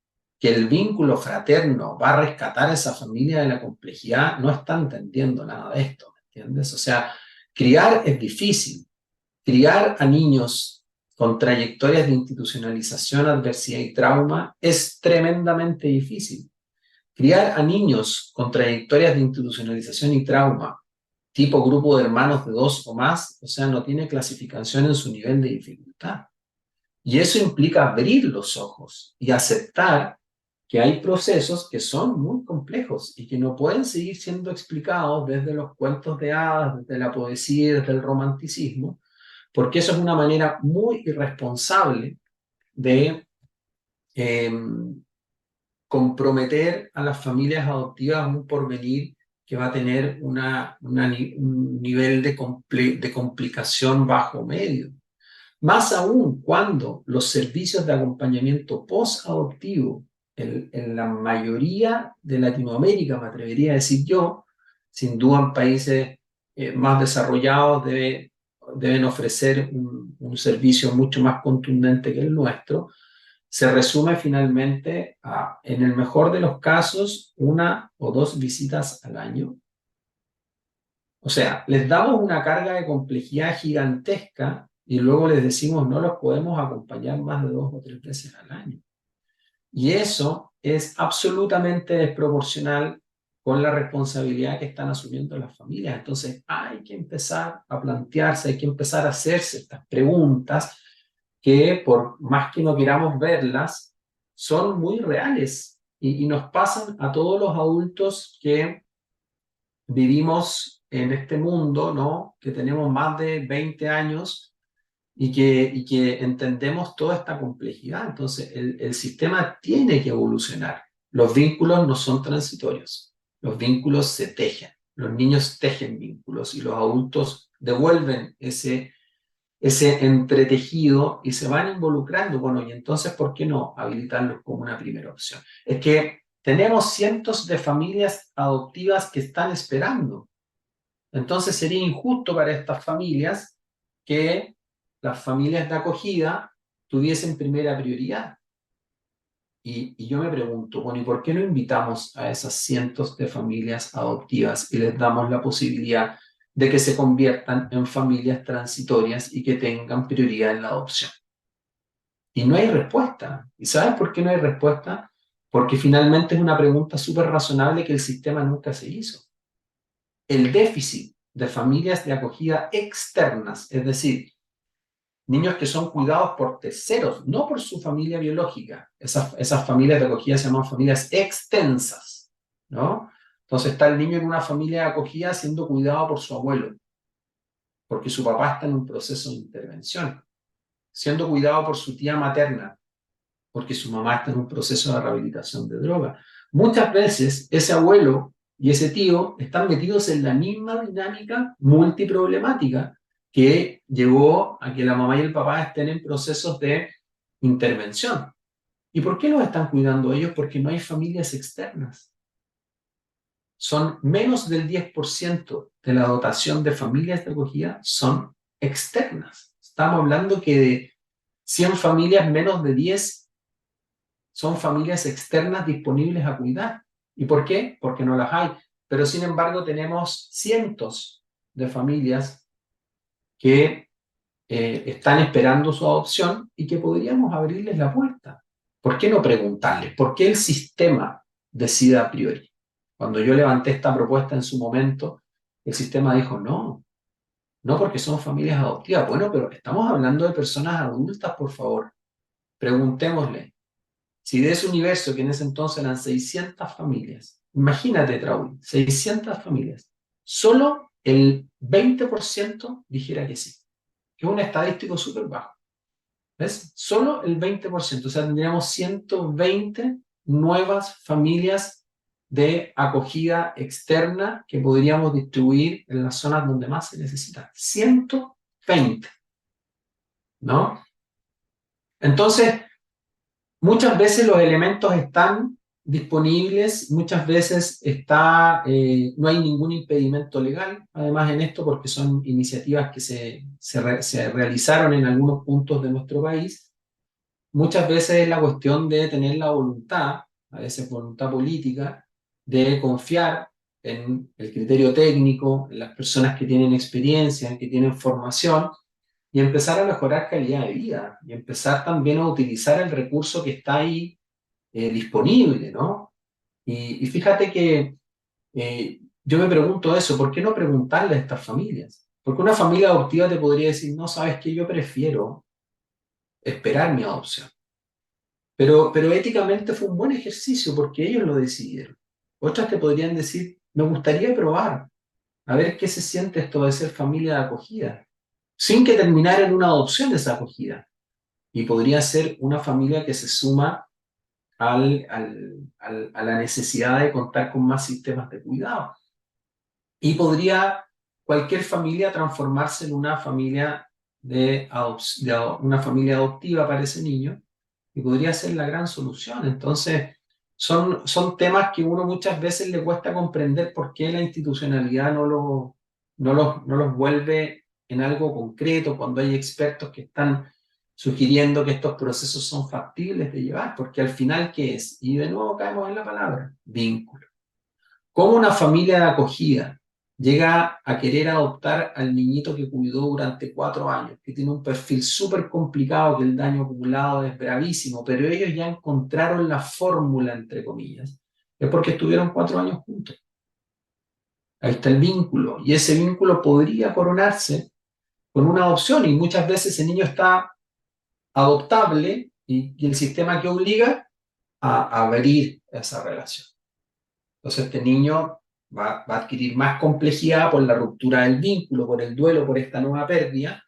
que el vínculo fraterno va a rescatar a esa familia de la complejidad no está entendiendo nada de esto, ¿me entiendes? O sea, criar es difícil. Criar a niños con trayectorias de institucionalización, adversidad y trauma es tremendamente difícil. Criar a niños con trayectorias de institucionalización y trauma, tipo grupo de hermanos de 2 o más, o sea, no tiene clasificación en su nivel de dificultad. Y eso implica abrir los ojos y aceptar que hay procesos que son muy complejos y que no pueden seguir siendo explicados desde los cuentos de hadas, desde la poesía, desde el romanticismo, porque eso es una manera muy irresponsable de eh, comprometer a las familias adoptivas a un porvenir que va a tener un nivel de complicación bajo medio. Más aún cuando los servicios de acompañamiento post-adoptivo en la mayoría de Latinoamérica, me atrevería a decir yo, sin duda en países más desarrollados deben ofrecer un servicio mucho más contundente que el nuestro, se resume finalmente a, en el mejor de los casos, 1 o 2 visitas al año. O sea, les damos una carga de complejidad gigantesca y luego les decimos no los podemos acompañar más de 2 o 3 veces al año. Y eso es absolutamente desproporcional con la responsabilidad que están asumiendo las familias. Entonces hay que empezar a plantearse, hay que empezar a hacerse estas preguntas que por más que no queramos verlas, son muy reales y nos pasan a todos los adultos que vivimos en este mundo, ¿no? Que tenemos más de 20 años y que entendemos toda esta complejidad. Entonces, el sistema tiene que evolucionar. Los vínculos no son transitorios, los vínculos se tejen. Los niños tejen vínculos y los adultos devuelven ese entretejido y se van involucrando. Bueno, y entonces, ¿por qué no habilitarlos como una primera opción? Es que tenemos cientos de familias adoptivas que están esperando. Entonces sería injusto para estas familias que las familias de acogida tuviesen primera prioridad. Y yo me pregunto, bueno, ¿y por qué no invitamos a esas cientos de familias adoptivas y les damos la posibilidad de que se conviertan en familias transitorias y que tengan prioridad en la adopción? Y no hay respuesta. ¿Y sabes por qué no hay respuesta? Porque finalmente es una pregunta súper razonable que el sistema nunca se hizo. El déficit de familias de acogida externas, es decir, niños que son cuidados por terceros, no por su familia biológica. Esas familias de acogida se llaman familias extensas, ¿no? Entonces está el niño en una familia de acogida siendo cuidado por su abuelo, porque su papá está en un proceso de intervención, siendo cuidado por su tía materna, porque su mamá está en un proceso de rehabilitación de droga. Muchas veces ese abuelo y ese tío están metidos en la misma dinámica multiproblemática que llevó a que la mamá y el papá estén en procesos de intervención. ¿Y por qué los están cuidando ellos? Porque no hay familias externas. Son menos del 10% de la dotación de familias de acogida son externas. Estamos hablando que de 100 familias, menos de 10 son familias externas disponibles a cuidar. ¿Y por qué? Porque no las hay. Pero sin embargo tenemos cientos de familias que están esperando su adopción y que podríamos abrirles la puerta. ¿Por qué no preguntarles? ¿Por qué el sistema decide a priori? Cuando yo levanté esta propuesta en su momento, el sistema dijo, no, no porque son familias adoptivas. Bueno, pero estamos hablando de personas adultas, por favor. Preguntémosle, si de ese universo, que en ese entonces eran 600 familias, imagínate, Traúl, 600 familias, solo el 20% dijera que sí, que es un estadístico súper bajo. ¿Ves? Solo el 20%, o sea, tendríamos 120 nuevas familias de acogida externa que podríamos distribuir en las zonas donde más se necesitan. 120, ¿no? Entonces, muchas veces los elementos están disponibles, muchas veces no hay ningún impedimento legal, además en esto, porque son iniciativas que se realizaron en algunos puntos de nuestro país. Muchas veces es la cuestión de tener la voluntad, a veces voluntad política, de confiar en el criterio técnico, en las personas que tienen experiencia, que tienen formación, y empezar a mejorar calidad de vida, y empezar también a utilizar el recurso que está ahí disponible, ¿no? Y fíjate que yo me pregunto eso, ¿por qué no preguntarle a estas familias? Porque una familia adoptiva te podría decir, no, sabes que yo prefiero esperar mi adopción. Pero éticamente fue un buen ejercicio porque ellos lo decidieron. Otras te podrían decir, me gustaría probar, a ver qué se siente esto de ser familia de acogida, sin que terminara en una adopción esa acogida. Y podría ser una familia que se suma a la necesidad de contar con más sistemas de cuidado. Y podría cualquier familia transformarse en una familia una familia adoptiva para ese niño y podría ser la gran solución. Entonces, son temas que uno muchas veces le cuesta comprender por qué la institucionalidad no los vuelve en algo concreto cuando hay expertos que están sugiriendo que estos procesos son factibles de llevar, porque al final, ¿qué es? Y de nuevo caemos en la palabra, vínculo. ¿Cómo una familia de acogida llega a querer adoptar al niñito que cuidó durante 4 años, que tiene un perfil súper complicado, que el daño acumulado es bravísimo, pero ellos ya encontraron la fórmula, entre comillas? Es porque estuvieron 4 años juntos. Ahí está el vínculo, y ese vínculo podría coronarse con una adopción, y muchas veces ese niño está adoptable y el sistema que obliga a abrir esa relación. Entonces este niño va a adquirir más complejidad por la ruptura del vínculo, por el duelo, por esta nueva pérdida,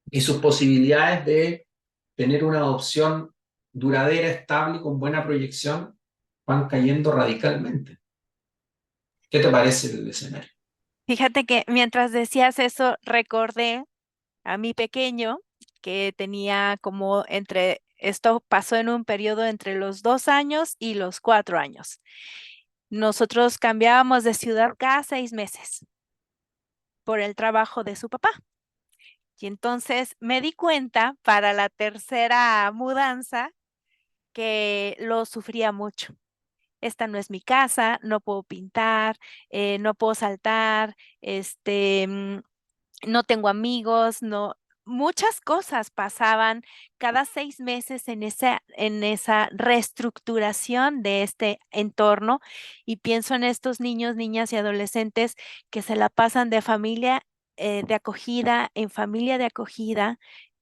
y sus posibilidades de tener una adopción duradera, estable y con buena proyección van cayendo radicalmente. ¿Qué te parece el escenario? Fíjate que mientras decías eso, recordé a mi pequeño que tenía como esto pasó en un periodo entre los 2 años y los 4 años. Nosotros cambiábamos de ciudad cada 6 meses por el trabajo de su papá. Y entonces me di cuenta para la tercera mudanza que lo sufría mucho. Esta no es mi casa, no puedo pintar, no puedo saltar, no tengo amigos, no, muchas cosas pasaban cada 6 meses en esa reestructuración de este entorno y pienso en estos niños, niñas y adolescentes que se la pasan de familia de acogida en familia de acogida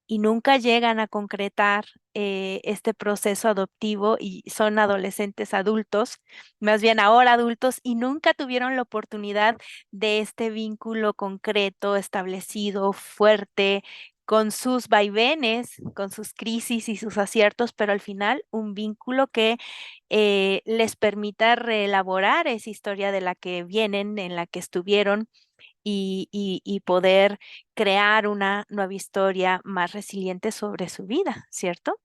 y nunca llegan a concretar este proceso adoptivo y son adolescentes adultos, más bien ahora adultos, y nunca tuvieron la oportunidad de este vínculo concreto, establecido, fuerte, con sus vaivenes, con sus crisis y sus aciertos, pero al final un vínculo que les permita reelaborar esa historia de la que vienen, en la que estuvieron y poder crear una nueva historia más resiliente sobre su vida, ¿cierto?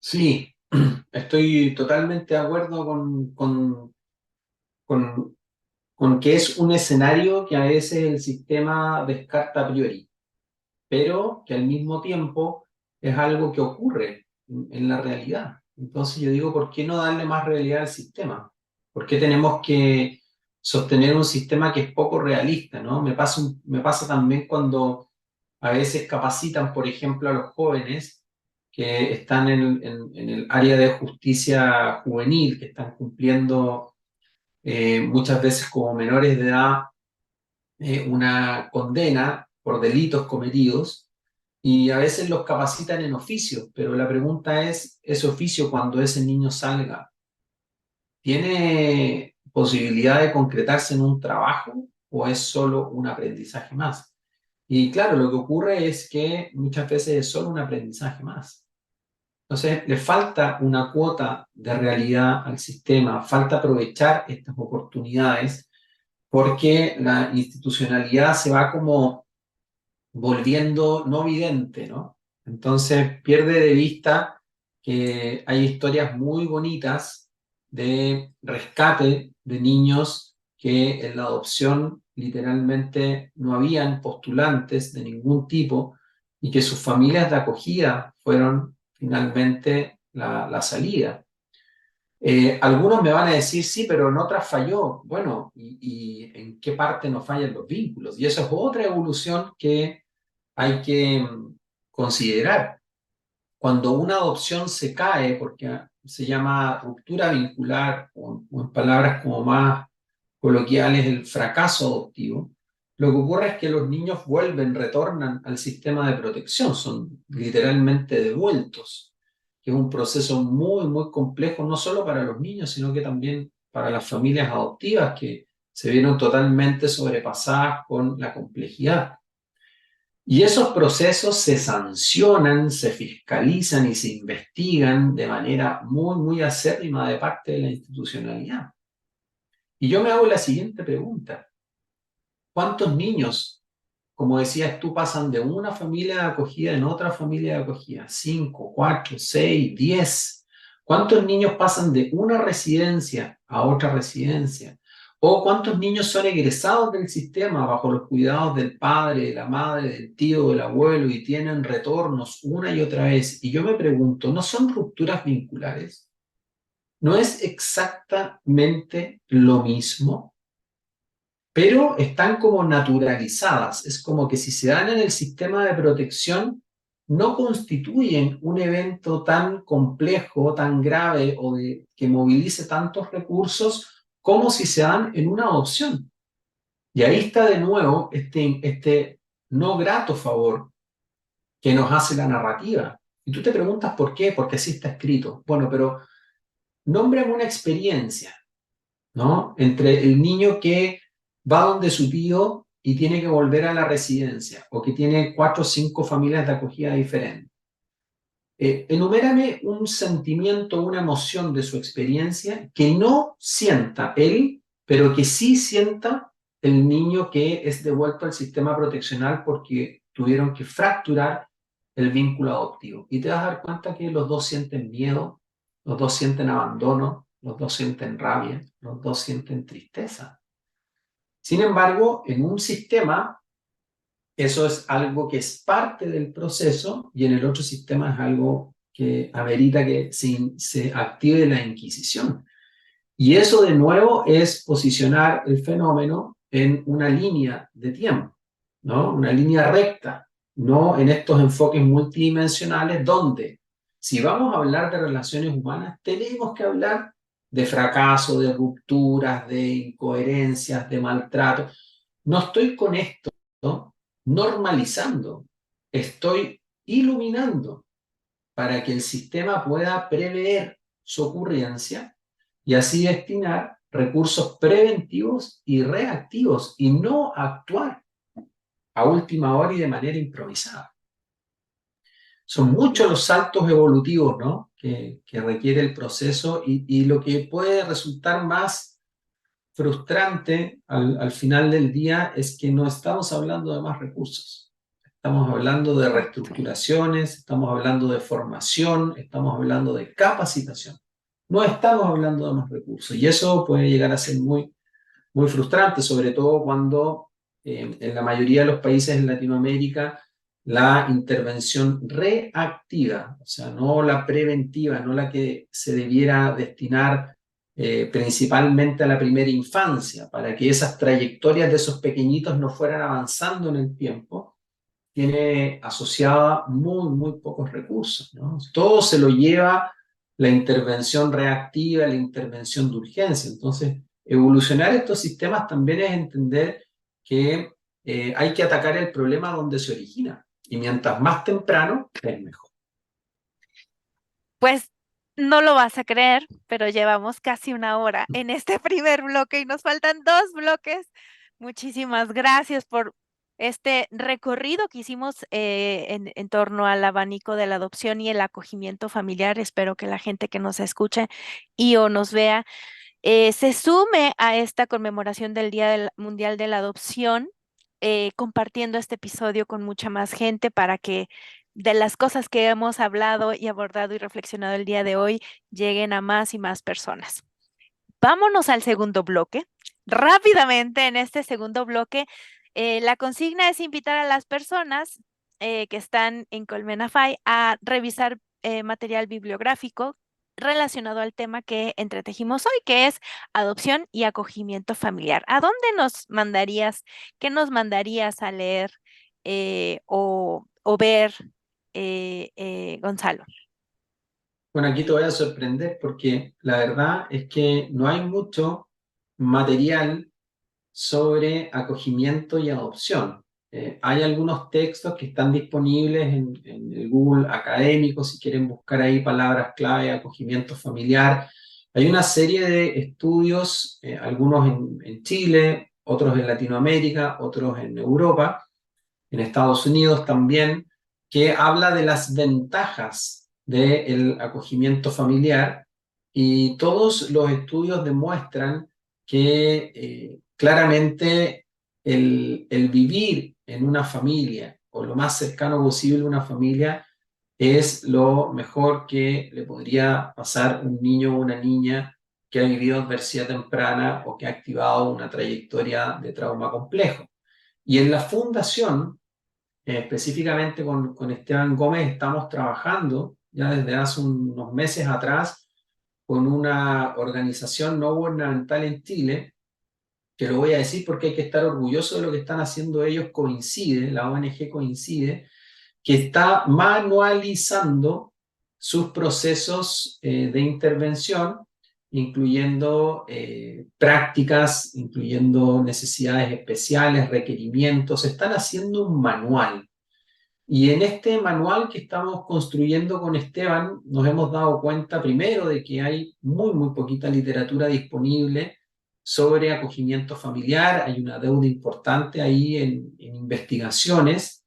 Sí, estoy totalmente de acuerdo con, con que es un escenario que a veces el sistema descarta a priori, pero que al mismo tiempo es algo que ocurre en la realidad. Entonces yo digo, ¿por qué no darle más realidad al sistema? ¿Por qué tenemos que sostener un sistema que es poco realista, ¿no? Me pasa también cuando a veces capacitan, por ejemplo, a los jóvenes que están en el área de justicia juvenil, que están cumpliendo muchas veces como menores de edad una condena por delitos cometidos y a veces los capacitan en oficio, pero la pregunta es, ¿ese oficio cuando ese niño salga, tiene posibilidad de concretarse en un trabajo o es solo un aprendizaje más? Y claro, lo que ocurre es que muchas veces es solo un aprendizaje más. Entonces, le falta una cuota de realidad al sistema, falta aprovechar estas oportunidades porque la institucionalidad se va como volviendo no vidente, ¿no? Entonces pierde de vista que hay historias muy bonitas de rescate de niños que en la adopción literalmente no habían postulantes de ningún tipo y que sus familias de acogida fueron finalmente la salida. Algunos me van a decir, sí, pero en otras falló. Bueno, y en qué parte no fallan los vínculos? Y eso es otra evolución que hay que considerar. Cuando una adopción se cae, porque se llama ruptura vincular, o en palabras como más coloquiales, el fracaso adoptivo, lo que ocurre es que los niños vuelven, retornan al sistema de protección, son literalmente devueltos, que es un proceso muy, muy complejo, no solo para los niños, sino que también para las familias adoptivas que se vieron totalmente sobrepasadas con la complejidad. Y esos procesos se sancionan, se fiscalizan y se investigan de manera muy, muy acérrima de parte de la institucionalidad. Y yo me hago la siguiente pregunta. ¿Cuántos niños, como decías tú, pasan de una familia de acogida en otra familia de acogida? ¿Cinco, cuatro, seis, 10? ¿Cuántos niños pasan de una residencia a otra residencia? ¿O cuántos niños son egresados del sistema bajo los cuidados del padre, de la madre, del tío, del abuelo y tienen retornos una y otra vez? Y yo me pregunto, ¿no son rupturas vinculares? ¿No es exactamente lo mismo? Pero están como naturalizadas. Es como que si se dan en el sistema de protección, no constituyen un evento tan complejo, tan grave o que movilice tantos recursos como si se dan en una adopción. Y ahí está de nuevo este no grato favor que nos hace la narrativa. Y tú te preguntas por qué, porque así está escrito. Bueno, pero nómbrame una experiencia, ¿no? Entre el niño que va donde su tío y tiene que volver a la residencia o que tiene cuatro o cinco familias de acogida diferentes. Enumérame un sentimiento, una emoción de su experiencia que no sienta él, pero que sí sienta el niño que es devuelto al sistema proteccional porque tuvieron que fracturar el vínculo adoptivo. Y te vas a dar cuenta que los dos sienten miedo, los dos sienten abandono, los dos sienten rabia, los dos sienten tristeza. Sin embargo, en un sistema, eso es algo que es parte del proceso y en el otro sistema es algo que amerita que se active la Inquisición. Y eso de nuevo es posicionar el fenómeno en una línea de tiempo, ¿no? Una línea recta, no en estos enfoques multidimensionales donde si vamos a hablar de relaciones humanas, tenemos que hablar de fracaso, de rupturas, de incoherencias, de maltrato. no estoy con esto normalizando, estoy iluminando para que el sistema pueda prever su ocurrencia y así destinar recursos preventivos y reactivos y no actuar a última hora y de manera improvisada. Son muchos los saltos evolutivos, ¿no? que requiere el proceso y lo que puede resultar más frustrante al final del día es que no estamos hablando de más recursos. Estamos hablando de reestructuraciones, estamos hablando de formación, estamos hablando de capacitación. No estamos hablando de más recursos y eso puede llegar a ser muy, muy frustrante, sobre todo cuando en la mayoría de los países en Latinoamérica la intervención reactiva, o sea, no la preventiva, no la que se debiera destinar principalmente a la primera infancia, para que esas trayectorias de esos pequeñitos no fueran avanzando en el tiempo, tiene asociada muy, muy pocos recursos, ¿no? Todo se lo lleva la intervención reactiva, la intervención de urgencia. Entonces, evolucionar estos sistemas también es entender que hay que atacar el problema donde se origina. Y mientras más temprano, es mejor. Pues no lo vas a creer, pero llevamos casi una hora en este primer bloque y nos faltan dos bloques. Muchísimas gracias por este recorrido que hicimos en torno al abanico de la adopción y el acogimiento familiar. Espero que la gente que nos escuche y o nos vea se sume a esta conmemoración del Mundial de la Adopción, compartiendo este episodio con mucha más gente para que de las cosas que hemos hablado y abordado y reflexionado el día de hoy lleguen a más y más personas. Vámonos al segundo bloque. Rápidamente, en este segundo bloque, la consigna es invitar a las personas que están en Colmenafay a revisar material bibliográfico relacionado al tema que entretejimos hoy, que es adopción y acogimiento familiar. ¿A dónde nos mandarías, qué nos mandarías a leer o ver, Gonzalo? Bueno, aquí te voy a sorprender porque la verdad es que no hay mucho material sobre acogimiento y adopción. Hay algunos textos que están disponibles en el Google académico, si quieren buscar ahí palabras clave, acogimiento familiar. Hay una serie de estudios, algunos en Chile, otros en Latinoamérica, otros en Europa, en Estados Unidos también, que habla de las ventajas del acogimiento familiar y todos los estudios demuestran que claramente el vivir en una familia o lo más cercano posible a una familia es lo mejor que le podría pasar a un niño o una niña que ha vivido adversidad temprana o que ha activado una trayectoria de trauma complejo. Y en la fundación, específicamente con Esteban Gómez, estamos trabajando ya desde hace unos meses atrás con una organización no gubernamental en Chile, que lo voy a decir porque hay que estar orgulloso de lo que están haciendo ellos, coincide, la ONG coincide, que está manualizando sus procesos de intervención, incluyendo prácticas, incluyendo necesidades especiales, requerimientos. Están haciendo un manual. Y en este manual que estamos construyendo con Esteban, nos hemos dado cuenta primero de que hay muy, muy poquita literatura disponible sobre acogimiento familiar. Hay una deuda importante ahí en investigaciones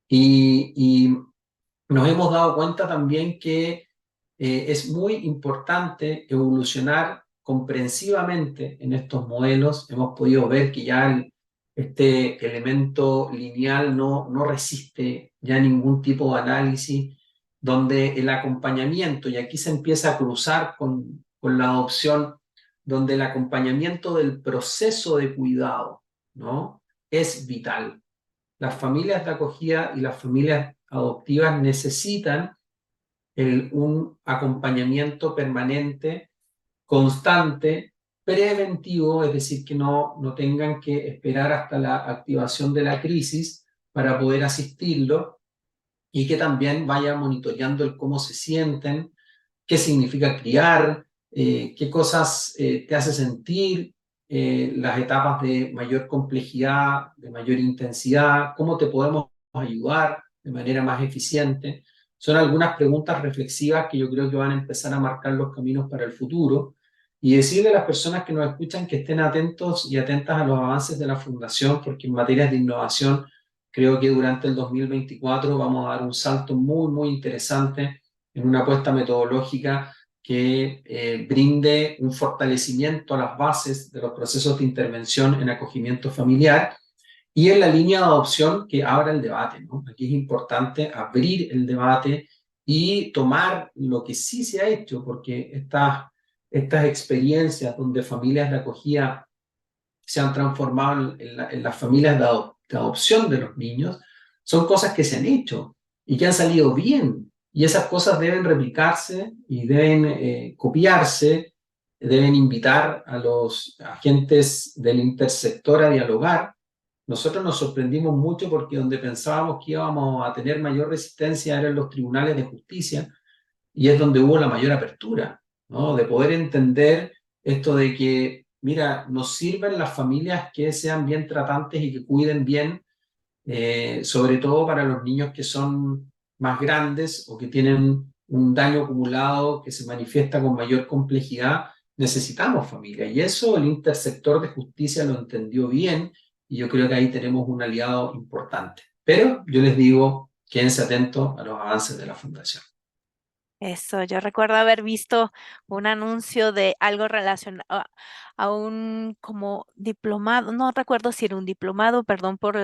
y nos hemos dado cuenta también que es muy importante evolucionar comprensivamente en estos modelos. Hemos podido ver que ya este elemento lineal no resiste ya ningún tipo de análisis, donde el acompañamiento, y aquí se empieza a cruzar con la adopción, donde el acompañamiento del proceso de cuidado, ¿no? Es vital. Las familias de acogida y las familias adoptivas necesitan un acompañamiento permanente, constante, preventivo, es decir, que no tengan que esperar hasta la activación de la crisis para poder asistirlo y que también vaya monitoreando el cómo se sienten, qué significa criar, qué cosas te hace sentir, las etapas de mayor complejidad, de mayor intensidad, cómo te podemos ayudar de manera más eficiente. Son algunas preguntas reflexivas que yo creo que van a empezar a marcar los caminos para el futuro y decirle a las personas que nos escuchan que estén atentos y atentas a los avances de la Fundación, porque en materias de innovación creo que durante el 2024 vamos a dar un salto muy, muy interesante en una apuesta metodológica que brinde un fortalecimiento a las bases de los procesos de intervención en acogimiento familiar y en la línea de adopción que abra el debate, ¿no? Aquí es importante abrir el debate y tomar lo que sí se ha hecho, porque estas experiencias donde familias de acogida se han transformado en las familias de adopción de los niños, son cosas que se han hecho y que han salido bien. Y esas cosas deben replicarse y deben copiarse, deben invitar a los agentes del intersector a dialogar. Nosotros nos sorprendimos mucho porque donde pensábamos que íbamos a tener mayor resistencia eran los tribunales de justicia y es donde hubo la mayor apertura, ¿no? De poder entender esto de que, mira, nos sirven las familias que sean bien tratantes y que cuiden bien, sobre todo para los niños que son más grandes o que tienen un daño acumulado que se manifiesta con mayor complejidad, necesitamos familia. Y eso el intersector de justicia lo entendió bien y yo creo que ahí tenemos un aliado importante. Pero yo les digo, quédense atentos a los avances de la Fundación. Eso, yo recuerdo haber visto un anuncio de algo relacionado a un como diplomado, no recuerdo si era un diplomado, perdón por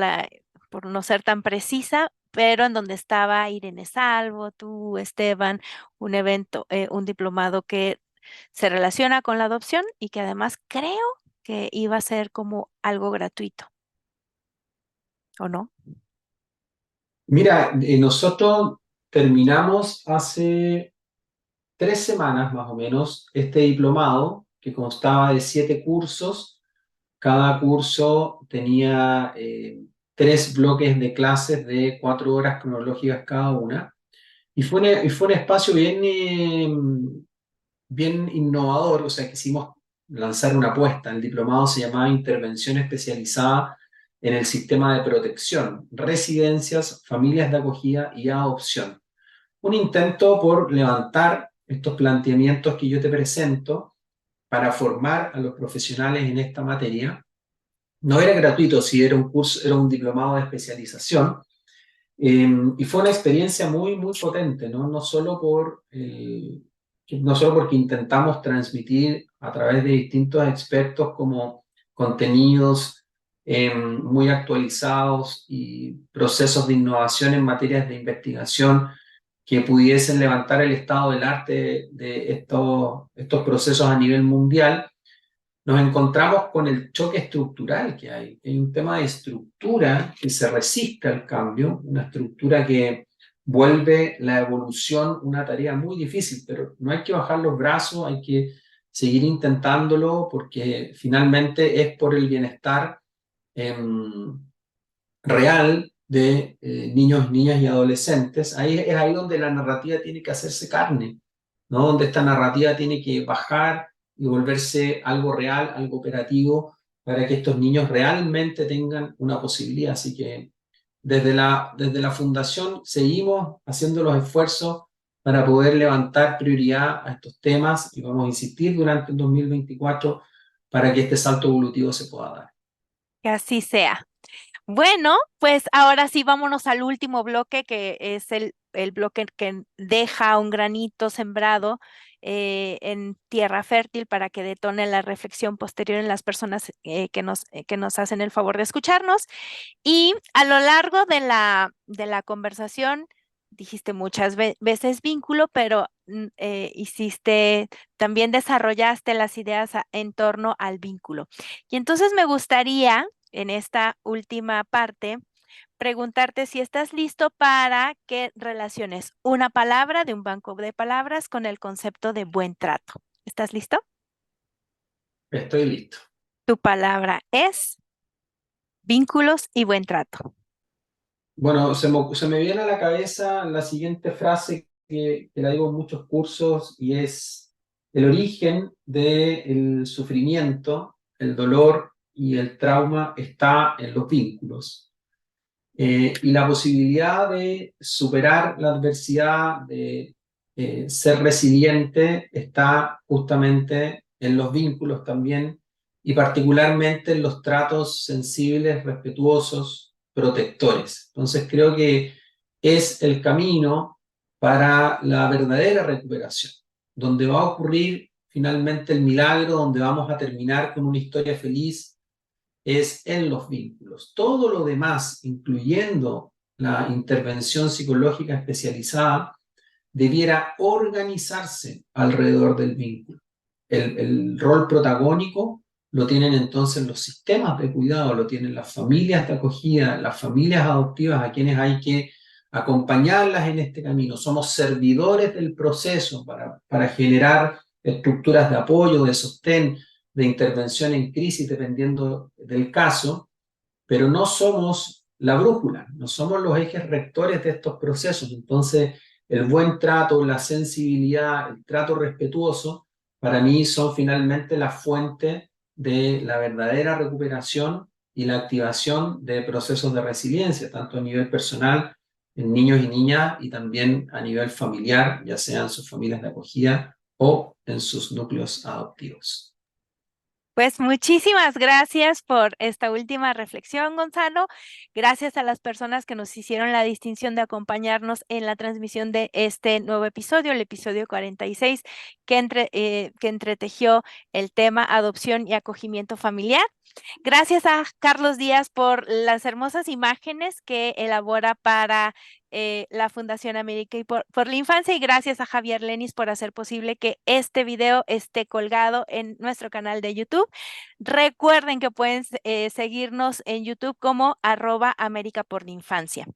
no ser tan precisa, pero en donde estaba Irene Salvo, tú, Esteban, un evento, un diplomado que se relaciona con la adopción y que además creo que iba a ser como algo gratuito, ¿o no? Mira, nosotros terminamos hace 3 semanas más o menos este diplomado que constaba de 7 cursos. Cada curso tenía 3 bloques de clases de 4 horas cronológicas cada una. Y fue un espacio bien innovador, o sea, quisimos lanzar una apuesta. El diplomado se llamaba Intervención Especializada en el Sistema de Protección, Residencias, Familias de Acogida y Adopción. Un intento por levantar estos planteamientos que yo te presento para formar a los profesionales en esta materia. No era gratuito, si era un curso, era un diplomado de especialización, y fue una experiencia muy, muy potente, ¿no? No solo porque intentamos transmitir a través de distintos expertos como contenidos muy actualizados y procesos de innovación en materias de investigación que pudiesen levantar el estado del arte de estos procesos a nivel mundial, nos encontramos con el choque estructural que hay. Hay un tema de estructura que se resiste al cambio, una estructura que vuelve la evolución una tarea muy difícil, pero no hay que bajar los brazos, hay que seguir intentándolo porque finalmente es por el bienestar eh, real de niños, niñas y adolescentes. Ahí es ahí donde la narrativa tiene que hacerse carne, ¿no? Donde esta narrativa tiene que bajar y volverse algo real, algo operativo, para que estos niños realmente tengan una posibilidad. Así que desde la Fundación seguimos haciendo los esfuerzos para poder levantar prioridad a estos temas y vamos a insistir durante el 2024 para que este salto evolutivo se pueda dar. Que así sea. Bueno, pues ahora sí vámonos al último bloque, que es el bloque que deja un granito sembrado en tierra fértil para que detone la reflexión posterior en las personas que nos hacen el favor de escucharnos. Y a lo largo de la conversación, dijiste muchas veces vínculo, pero también desarrollaste las ideas en torno al vínculo. Y entonces me gustaría, en esta última parte, preguntarte si estás listo para que relaciones una palabra de un banco de palabras con el concepto de buen trato. ¿Estás listo? Estoy listo. Tu palabra es vínculos y buen trato. Bueno, se me viene a la cabeza la siguiente frase que la digo en muchos cursos y es el origen del sufrimiento el dolor y el trauma está en los vínculos. Y la posibilidad de superar la adversidad, de ser resiliente, está justamente en los vínculos también y particularmente en los tratos sensibles, respetuosos, protectores. Entonces creo que es el camino para la verdadera recuperación, donde va a ocurrir finalmente el milagro, donde vamos a terminar con una historia feliz es en los vínculos. Todo lo demás, incluyendo la intervención psicológica especializada, debiera organizarse alrededor del vínculo. El rol protagónico lo tienen entonces los sistemas de cuidado, lo tienen las familias de acogida, las familias adoptivas a quienes hay que acompañarlas en este camino. Somos servidores del proceso para generar estructuras de apoyo, de sostén, de intervención en crisis, dependiendo del caso, pero no somos la brújula, no somos los ejes rectores de estos procesos. Entonces, el buen trato, la sensibilidad, el trato respetuoso, para mí son finalmente la fuente de la verdadera recuperación y la activación de procesos de resiliencia, tanto a nivel personal, en niños y niñas, y también a nivel familiar, ya sean sus familias de acogida o en sus núcleos adoptivos. Pues muchísimas gracias por esta última reflexión, Gonzalo. Gracias a las personas que nos hicieron la distinción de acompañarnos en la transmisión de este nuevo episodio, el episodio 46, que entretejió el tema adopción y acogimiento familiar. Gracias a Carlos Díaz por las hermosas imágenes que elabora para la Fundación América y por la Infancia, y gracias a Javier Lenis por hacer posible que este video esté colgado en nuestro canal de YouTube. Recuerden que pueden seguirnos en YouTube como @América por la Infancia.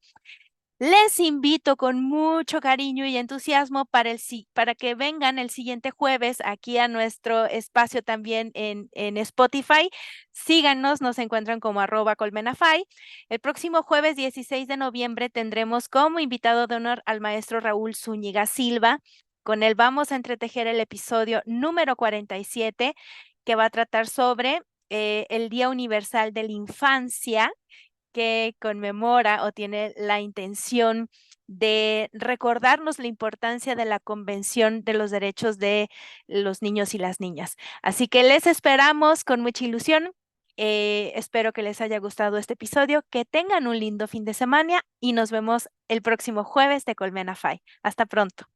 Les invito con mucho cariño y entusiasmo para que vengan el siguiente jueves aquí a nuestro espacio también en Spotify. Síganos, nos encuentran como @colmenafy. El próximo jueves 16 de noviembre tendremos como invitado de honor al maestro Raúl Zúñiga Silva. Con él vamos a entretejer el episodio número 47, que va a tratar sobre el Día Universal de la Infancia, que conmemora o tiene la intención de recordarnos la importancia de la Convención de los Derechos de los Niños y las Niñas. Así que les esperamos con mucha ilusión. Espero que les haya gustado este episodio, que tengan un lindo fin de semana y nos vemos el próximo jueves de Colmena Fi. Hasta pronto.